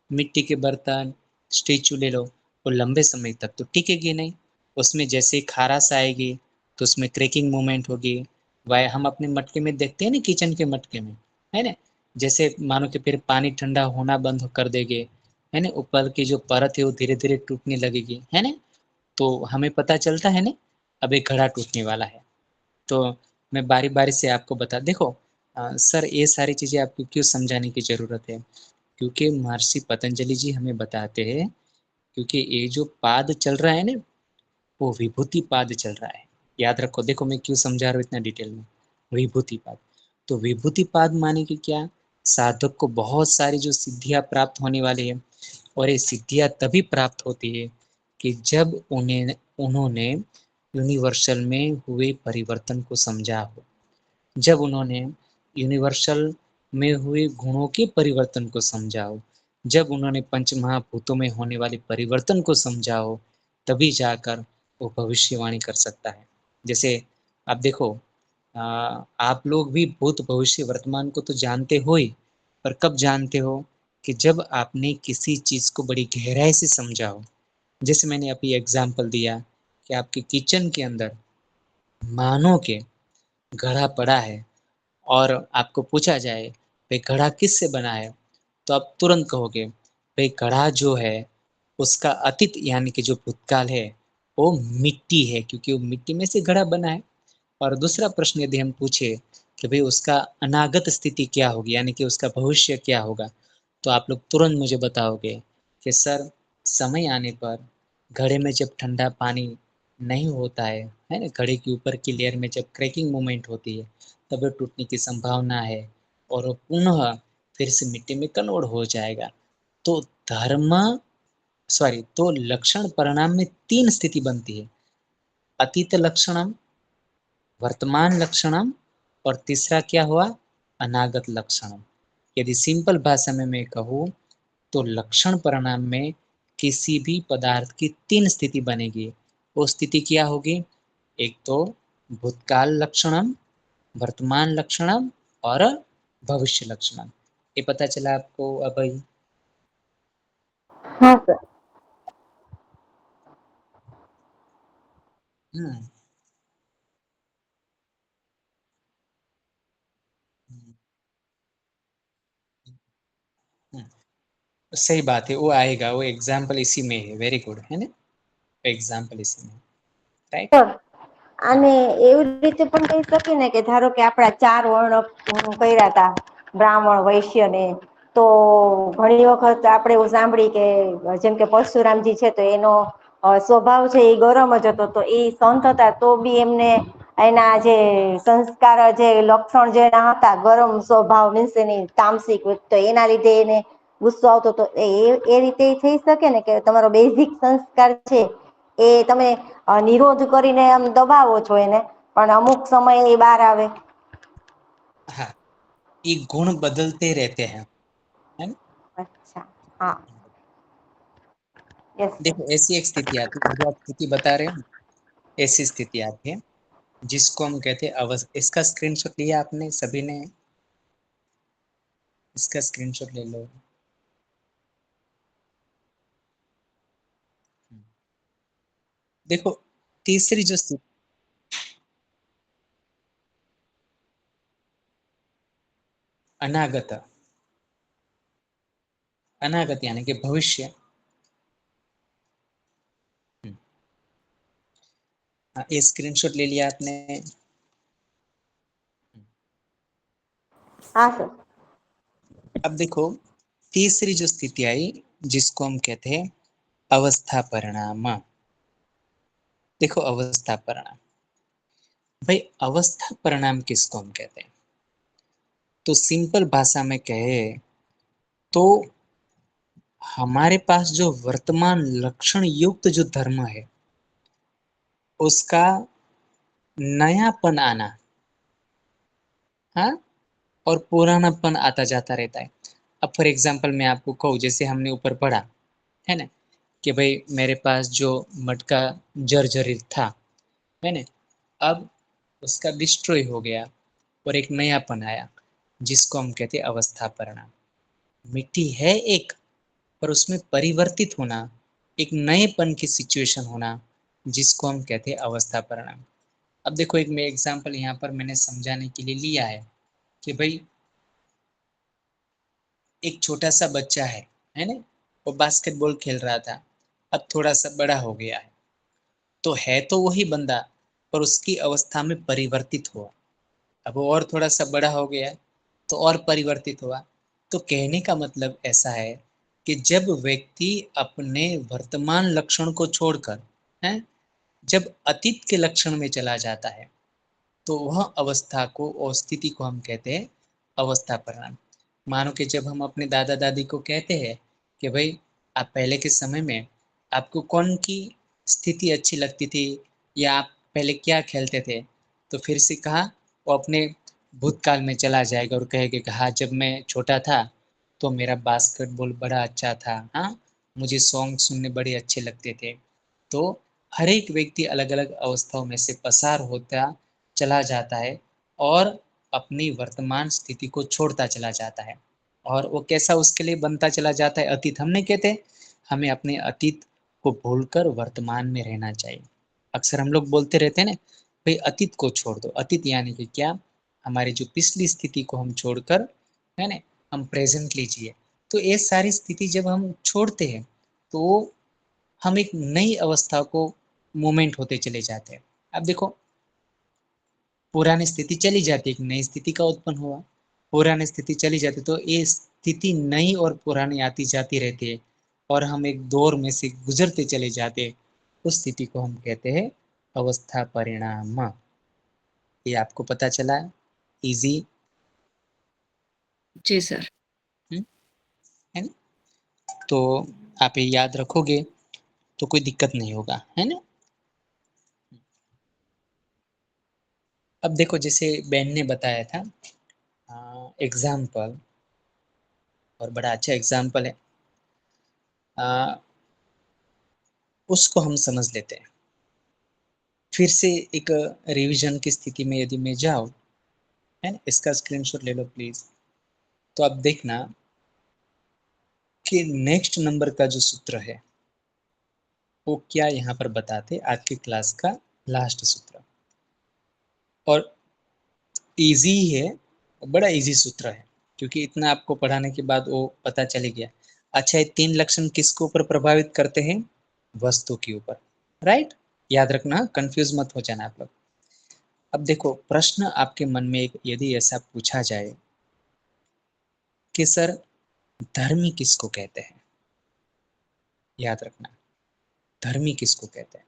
[SPEAKER 1] मिट्टी के बर्तन, स्टेचू ले लो, वो लंबे समय तक तो टिकेगी नहीं। उसमें जैसे ही खाराश आएगी तो उसमें क्रैकिंग मूवमेंट होगी। वह हम अपने मटके में देखते हैं ना, किचन के मटके में, है ना, जैसे मानो कि फिर पानी ठंडा होना बंद कर देंगे, है ना, ऊपर की जो परत है वो धीरे धीरे टूटने लगेगी, है ना, तो हमें पता चलता है ना अब एक घड़ा टूटने वाला है। तो मैं बारी बारी से आपको बता, देखो सर ये सारी चीजें आपको क्यों समझाने की जरूरत है, क्योंकि महर्षि पतंजलि जी हमें बताते हैं, क्योंकि ये जो पाद चल रहा है ना, वो विभूति पाद चल रहा है। याद रखो, देखो मैं क्यों समझा रहा हूँ इतना डिटेल में। विभूति पाद, तो विभूति पाद माने कि क्या, साधक को बहुत सारी जो सिद्धियां प्राप्त होने वाली है, और ये सिद्धियां तभी प्राप्त होती है कि जब उन्होंने यूनिवर्सल में हुए परिवर्तन को समझा हो, जब उन्होंने यूनिवर्सल में हुए गुणों के परिवर्तन को समझा हो, जब उन्होंने पंच महाभूतों में होने वाले परिवर्तन को समझा हो, तभी जाकर वो भविष्यवाणी कर सकता है। जैसे आप देखो, आप लोग भी भूत भविष्य वर्तमान को तो जानते हो ही, पर कब जानते हो, कि जब आपने किसी चीज को बड़ी गहराई से समझा हो। जैसे मैंने अभी एग्जाम्पल दिया कि आपके किचन के अंदर मानो के घड़ा पड़ा है, और आपको पूछा जाए भाई घड़ा किससे बना है, तो आप तुरंत कहोगे भाई घड़ा जो है उसका अतीत यानी कि जो भूतकाल है वो मिट्टी है, क्योंकि वो मिट्टी में से घड़ा बना है। और दूसरा प्रश्न यदि हम पूछे कि भाई उसका अनागत स्थिति क्या होगी, यानी कि उसका भविष्य क्या होगा, तो आप लोग तुरंत मुझे बताओगे कि सर समय आने पर घड़े में जब ठंडा पानी नहीं होता है ना, घड़े के ऊपर की लेयर में जब क्रैकिंग मूवमेंट होती है, तब वो टूटने की संभावना है, और वो पुनः फिर से मिट्टी में कन्वर्ट हो जाएगा। तो धर्म तो लक्षण परिणाम में तीन स्थिति बनती है, अतीत लक्षणम, वर्तमान लक्षणम, और तीसरा क्या हुआ, अनागत लक्षणम। यदि सिंपल भाषा में मैं कहूँ तो लक्षण परिणाम में किसी भी पदार्थ की तीन स्थिति बनेगी। वो स्थिति क्या होगी, एक तो भूतकाल लक्षणम, वर्तमान लक्षणम, और भविष्य लक्षणम। ये पता चला आपको अभय?
[SPEAKER 2] हाँ सर।
[SPEAKER 1] हम्म हम्म, हम्म। सही बात है, वो आएगा, वो एग्जाम्पल इसी में है, वेरी गुड, है ना, एग्जाम्पल इसी में, राइट।
[SPEAKER 2] સર આને એવી રીતે પણ કહી શકીએ ને કે ધારો કે આપણા ચાર વર્ણ કર્યા હતા, બ્રાહ્મણ, વૈશ્ય ને, તો ઘણી વખત આપણે એવું સાંભળી કે જેમ કે પરશુરામજી છે તો એનો સ્વભાવ છે એ ગરમ જ હતો, તો એ સંત હતા તો બી એમને એના જે સંસ્કાર, જે લક્ષણ જે એના હતા, ગરમ સ્વભાવ મીન્સ એની તામસિક, તો એના લીધે એને ગુસ્સો આવતો, તો એ રીતે થઈ શકે ને કે તમારો બેઝિક સંસ્કાર છે એ તમે નિરોધ કરીને આમ દબાવો છો એને, પણ અમુક સમયે એ બહાર આવે.
[SPEAKER 1] हाँ, ये गुण बदलते रहते हैं, है ना।
[SPEAKER 2] અચ્છા, હા, યસ સર.
[SPEAKER 1] देखो ऐसी एक स्थिति आती है, जो आप स्थिति बता रहे हो ना, ऐसी स्थिति आती है जिसको हम कहते हैं अवस्था। इसका स्क्रीनशॉट लिया आपने सभी ने? इसका स्क्रीनशॉट ले लो। देखो तीसरी जो स्थिति, अनागत, अनागत यानी कि भविष्य। हाँ, ये स्क्रीनशॉट ले लिया आपने?
[SPEAKER 2] હા સર.
[SPEAKER 1] अब देखो तीसरी जो स्थिति आई, जिसको हम कहते हैं अवस्था परिणाम। देखो अवस्था परिणाम, भाई अवस्था परिणाम किसको हम कहते हैं, तो सिंपल भाषा में कहे तो हमारे पास जो वर्तमान लक्षण युक्त जो धर्म है उसका नयापन आना, हाँ, और पुरानापन आता जाता रहता है। अब फॉर एग्जाम्पल मैं आपको कहूँ, जैसे हमने ऊपर पढ़ा है ना कि भाई मेरे पास जो मटका जर्जरित था, है ना, अब उसका डिस्ट्रॉय हो गया और एक नयापन आया, जिसको हम कहते हैं अवस्था परिणाम। मिट्टी है एक, पर उसमें परिवर्तित होना, एक नएपन की सिचुएशन होना, जिसको हम कहते हैं अवस्था परिणाम। अब देखो, एक मैं एग्जाम्पल यहाँ पर मैंने समझाने के लिए लिया है कि भाई एक छोटा सा बच्चा है ना, वो बास्केटबॉल खेल रहा था, अब थोड़ा सा बड़ा हो गया है तो वही बंदा, पर उसकी अवस्था में परिवर्तित हुआ। अब वो और थोड़ा सा बड़ा हो गया तो और परिवर्तित हुआ। तो कहने का मतलब ऐसा है कि जब व्यक्ति अपने वर्तमान लक्षण को छोड़कर है, जब अतीत के लक्षण में चला जाता है, तो वह अवस्था को और स्थिति को हम कहते हैं अवस्था परिणाम। मानो कि जब हम अपने दादा दादी को कहते हैं कि भाई आप पहले के समय में आपको कौन की स्थिति अच्छी लगती थी, या आप पहले क्या खेलते थे, तो फिर से कहा वो अपने भूतकाल में चला जाएगा और कहेगा कि हाँ, जब मैं छोटा था तो मेरा बास्केटबॉल बड़ा अच्छा था, हाँ, मुझे सॉन्ग सुनने बड़े अच्छे लगते थे। तो हर एक व्यक्ति अलग अलग अवस्थाओं में से पसार होता चला जाता है और अपनी वर्तमान स्थिति को छोड़ता चला जाता है, और वो कैसा उसके लिए बनता चला जाता है अतीत। हम नहीं कहते हमें अपने अतीत को भूलकर वर्तमान में रहना चाहिए। अक्सर हम लोग बोलते रहते हैं ना, भाई अतीत को छोड़ दो। अतीत यानी कि क्या, हमारी जो पिछली स्थिति को हम छोड़कर, है ना, हम प्रेजेंट लीजिए। तो ये सारी स्थिति जब हम छोड़ते हैं तो हम एक नई अवस्था को मूवमेंट होते चले जाते हैं। अब देखो, पुरानी स्थिति चली जाती है, एक नई स्थिति का उत्पन्न हुआ, पुरानी स्थिति चली जाती, तो ये स्थिति नई और पुरानी आती जाती रहती है और हम एक दौर में से गुजरते चले जाते हैं। उस स्थिति को हम कहते हैं अवस्था परिणाम। ये आपको पता चला? इजी
[SPEAKER 3] जी सर।
[SPEAKER 1] है ना? तो आप ये याद रखोगे तो कोई दिक्कत नहीं होगा, है ना? अब देखो, जैसे बेन ने बताया था एग्जाम्पल, और बड़ा अच्छा एग्जाम्पल है, आ, उसको हम समझ लेते हैं। फिर से एक रिवीजन की स्थिति में यदि मैं जाऊं, है ना, इसका स्क्रीनशॉट ले लो प्लीज। तो आप देखना कि नेक्स्ट नंबर का जो सूत्र है वो क्या यहाँ पर बताते, आज की क्लास का लास्ट सूत्र, और इजी ही है, बड़ा इजी सूत्र है, क्योंकि इतना आपको पढ़ाने के बाद वो पता चल गया। अच्छा, ये 3 लक्षण किसके ऊपर प्रभावित करते हैं? वस्तु के ऊपर, राइट? याद रखना, कंफ्यूज मत हो जाना आप लोग। अब देखो, प्रश्न आपके मन में एक यदि ऐसा पूछा जाए कि सर धर्मी किसको कहते हैं, याद रखना, धर्मी किसको कहते हैं।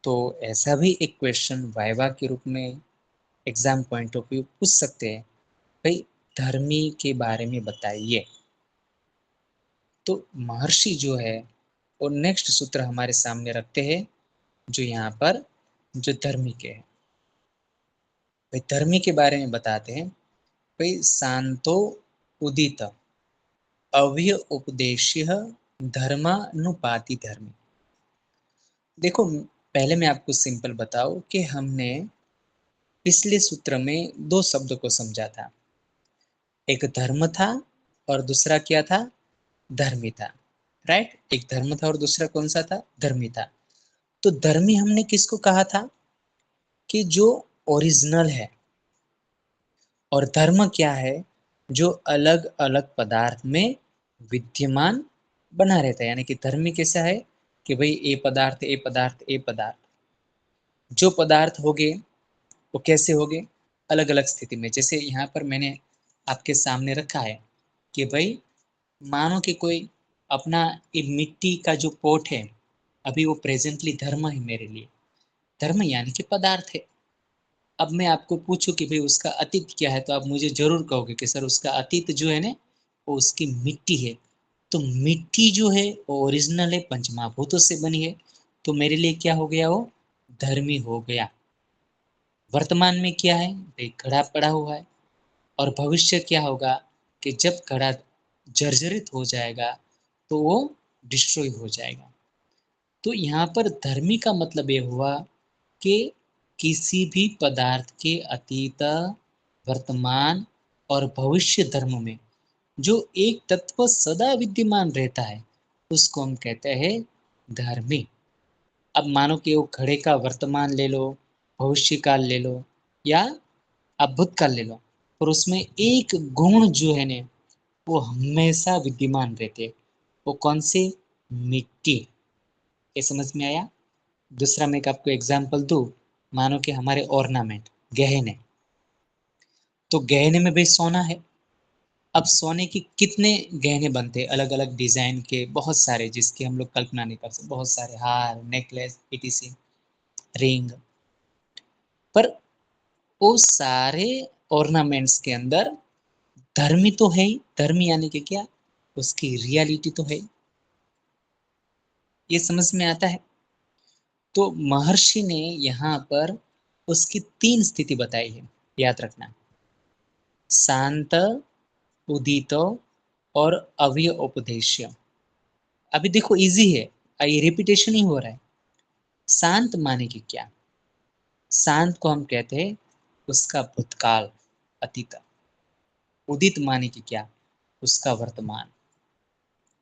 [SPEAKER 1] तो ऐसा भी एक क्वेश्चन वाइवा के रूप में एग्जाम पॉइंट ऑफ व्यू पूछ सकते हैं, भाई धर्मी के बारे में बताइए। तो महर्षि जो है वो नेक्स्ट सूत्र हमारे सामने रखते हैं, जो यहाँ पर जो धर्मी के है, भाई धर्मी के बारे में बताते हैं, भाई शांतो उदित अव्य उपदेश्य धर्मानुपाति धर्मी। देखो, पहले मैं आपको सिंपल बताऊं कि हमने पिछले सूत्र में 2 शब्द को समझा था, एक धर्म था और दूसरा क्या था? धर्मी था, राइट? एक धर्म था और दूसरा कौन सा था? धर्मी था। तो धर्मी हमने किसको कहा था? कि जो ओरिजिनल है, और धर्म क्या है? जो अलग अलग पदार्थ में विद्यमान बना रहता है। यानी कि धर्मी कैसा है कि भाई ए पदार्थ ए पदार्थ ए पदार्थ, जो पदार्थ हो गए वो कैसे हो गए? अलग अलग स्थिति में। जैसे यहाँ पर मैंने आपके सामने रखा है कि भाई मानो कि कोई अपना ये मिट्टी का जो पोट है, अभी वो प्रेजेंटली धर्म है मेरे लिए। धर्म यानी कि पदार्थ है। अब मैं आपको पूछूं कि भाई उसका अतीत क्या है, तो आप मुझे जरूर कहोगे कि सर उसका अतीत जो है ना, वो उसकी मिट्टी है। तो मिट्टी जो है वो ओरिजिनल है, पंचमहाभूतों से बनी है, तो मेरे लिए क्या हो गया? वो धर्मी हो गया। वर्तमान में क्या है? एक घड़ा पड़ा हुआ है, और भविष्य क्या होगा कि जब घड़ा जर्जरित हो जाएगा तो वो डिस्ट्रॉय हो जाएगा। तो यहाँ पर धर्मी का मतलब ये हुआ कि किसी भी पदार्थ के अतीत, वर्तमान और भविष्य धर्म में जो एक तत्व सदा विद्यमान रहता है उसको हम कहते हैं धर्मी। अब मानो कि वो घड़े का वर्तमान ले लो, भविष्य काल ले लो या आप भूतकाल ले लो, और उसमें एक गुण जो है ना वो हमेशा विद्यमान रहते हैं। वो कौन से? मिट्टी। ये समझ में आया? दूसरा मैं एक आपको एग्जाम्पल दूं, मानो कि हमारे ऑर्नामेंट, गहने, तो गहने में भी सोना है। अब सोने की कितने गहने बनते हैं अलग अलग डिजाइन के, बहुत सारे, जिसकी हम लोग कल्पना नहीं कर सकते, बहुत सारे हार, नेकलेस, etc, रिंग। पर वो सारे ऑर्नामेंट्स के अंदर धर्मी तो है ही। धर्मी यानी कि क्या? उसकी रियलिटी तो है। ये समझ में आता है? तो महर्षि ने यहाँ पर उसकी 3 स्थिति बताई है, याद रखना। शांत, उदित और अव्यपदेश्य। अभी देखो इजी है, ये रिपीटेशन ही हो रहा है। शांत माने कि क्या? शांत को हम कहते हैं उसका भूतकाल, अतीत। उदित माने कि क्या? उसका वर्तमान।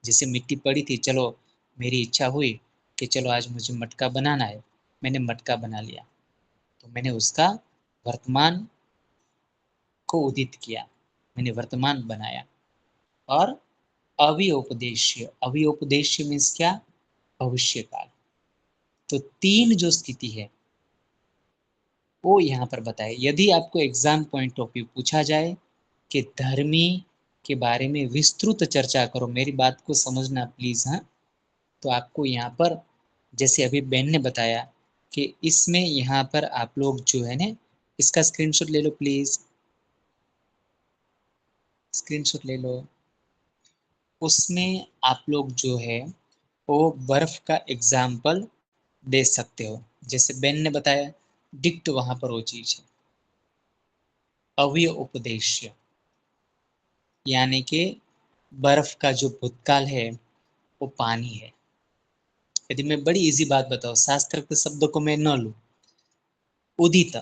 [SPEAKER 1] जैसे मिट्टी पड़ी थी, चलो मेरी इच्छा हुई कि चलो आज मुझे मटका बनाना है, मैंने मटका बना लिया, तो मैंने उसका वर्तमान को उदित किया, मैंने वर्तमान बनाया। और अव्यपदेश्य, अव्यपदेश्य मीन्स क्या? भविष्य काल। तो 3 जो स्थिति है वो यहाँ पर बताए। यदि आपको एग्जाम पॉइंट ऑफ व्यू पूछा जाए कि धर्मी के बारे में विस्तृत चर्चा करो, मेरी बात को समझना प्लीज, हाँ, तो आपको यहाँ पर, जैसे अभी बेन ने बताया कि इसमें यहाँ पर आप लोग जो है ना, इसका स्क्रीनशॉट ले लो प्लीज, स्क्रीनशॉट ले लो। उसमें आप लोग जो है वो बर्फ का एग्जाम्पल दे सकते हो। जैसे बेन ने बताया, डिक्ट वहां पर वो चीज है। अव्यपदेश्य यानी कि बर्फ का जो भूतकाल है वो पानी है। यदि मैं बड़ी इजी बात बताऊं, शास्त्र के शब्दों को मैं न लूं, उदित,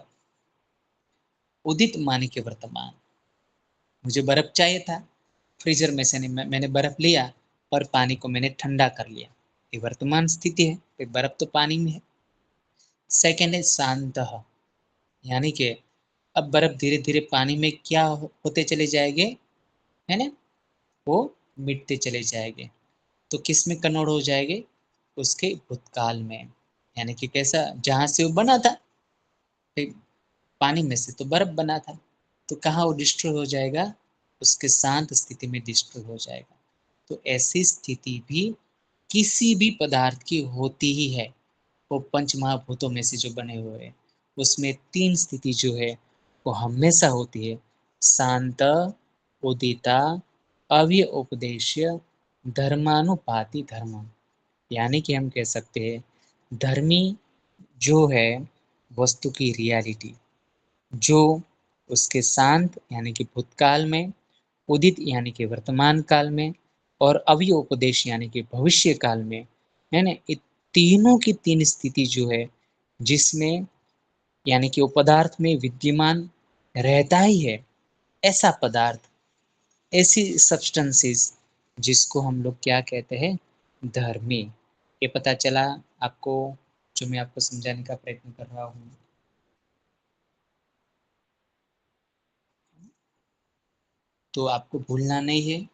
[SPEAKER 1] उदित माने के वर्तमान। मुझे बर्फ चाहिए था, फ्रीजर में से मैंने बर्फ लिया और पानी को मैंने ठंडा कर लिया, ये वर्तमान स्थिति है, तो बर्फ तो पानी में है। सेकेंड है शांत, यानी कि अब बर्फ धीरे धीरे पानी में क्या होते चले जाएंगे, है ना, वो मिटते चले जाएंगे। तो किस में कन्वर्ट हो जाएंगे? उसके भूतकाल में। यानी कि कैसा? जहां से वो बना था, पानी में से तो बर्फ बना था, तो कहाँ वो डिस्ट्रॉय हो जाएगा? उसके शांत स्थिति में डिस्ट्रॉय हो जाएगा। तो ऐसी स्थिति भी किसी भी पदार्थ की होती ही है। वो पंच महाभूतों में से जो बने हुए हैं उसमें 3 स्थिति जो है वो हमेशा होती है। शांत, उदिता, अव्यपदेश्य, धर्मानुपाति धर्म। यानी कि हम कह सकते हैं धर्मी जो है वस्तु की रियलिटी, जो उसके शांत यानी कि भूतकाल में, उदित यानी कि वर्तमान काल में, और अव्यपदेश यानी कि भविष्य काल में, है ना, ये तीनों की 3 स्थिति जो है जिसमें यानी कि वो पदार्थ में विद्यमान रहता ही है। ऐसा पदार्थ, ऐसी सब्सटेंसेस जिसको हम लोग क्या कहते हैं? धर्मी। ये पता चला आपको, जो मैं आपको समझाने का प्रयत्न कर रहा हूँ। तो आपको भूलना नहीं है।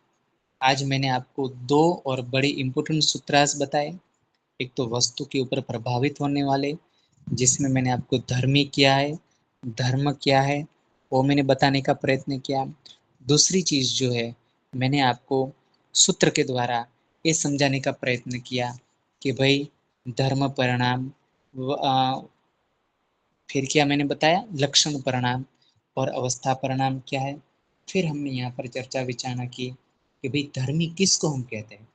[SPEAKER 1] आज मैंने आपको 2 और बड़े इंपॉर्टेंट सूत्रांश बताए। एक तो वस्तु के ऊपर प्रभावित होने वाले, जिसमें मैंने आपको धर्मी क्या है, धर्म क्या है, वो मैंने बताने का प्रयत्न किया। दूसरी चीज जो है, मैंने आपको सूत्र के द्वारा ये समझाने का प्रयत्न किया कि भाई धर्म परिणाम, फिर क्या मैंने बताया, लक्षण परिणाम और अवस्था परिणाम क्या है। फिर हमने यहाँ पर चर्चा विचारणा की कि भाई धर्मी किसको हम कहते हैं,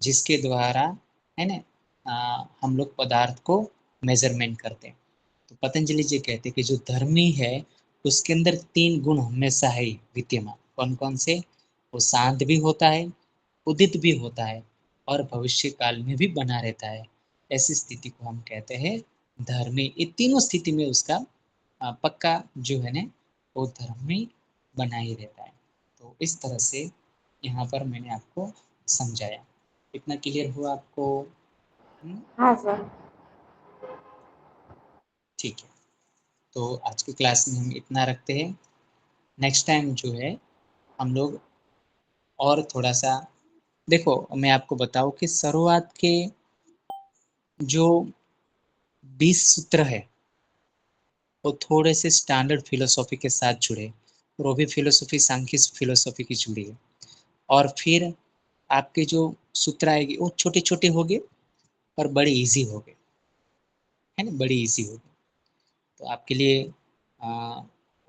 [SPEAKER 1] जिसके द्वारा, है ना, हम लोग पदार्थ को मेजरमेंट करते हैं। तो पतंजलि जी कहते हैं कि जो धर्मी है उसके अंदर 3 गुण हमेशा है विद्यमान। कौन कौन से? वो शांत भी होता है, उदित भी होता है और भविष्य काल में भी बना रहता है। ऐसी स्थिति को हम कहते हैं धर्मी। ये तीनों स्थिति में उसका पक्का जो है ना वो धर्मी बना ही रहता है। तो इस तरह से यहाँ पर मैंने आपको समझाया। इतना क्लियर हुआ आपको?
[SPEAKER 2] हाँ सर।
[SPEAKER 1] ठीक है, तो आज की क्लास में हम इतना रखते हैं। नेक्स्ट टाइम जो है हम लोग और थोड़ा सा, देखो मैं आपको बताऊं कि शुरुआत के जो 20 सूत्र है वो थोड़े से स्टैंडर्ड फिलोसॉफी के साथ जुड़े, और वो भी फिलोसॉफी सांख्य फिलोसॉफी की जुड़ी है। और फिर आपके जो सूत्र आएगी वो छोटे छोटे होंगे और बड़े इजी होंगे, है ना, बड़ी इजी होगी। तो आपके लिए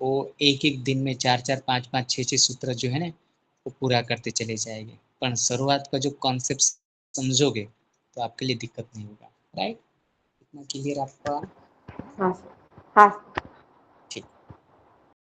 [SPEAKER 1] वो एक एक दिन में 4 4 5 5 6 6 सूत्र जो है ना वो पूरा करते चले जाएंगे। पर शुरुआत का जो कॉन्सेप्ट समझोगे तो आपके लिए दिक्कत नहीं होगा। राइट? इतना क्लियर आपका?
[SPEAKER 2] हाँ सर। हाँ।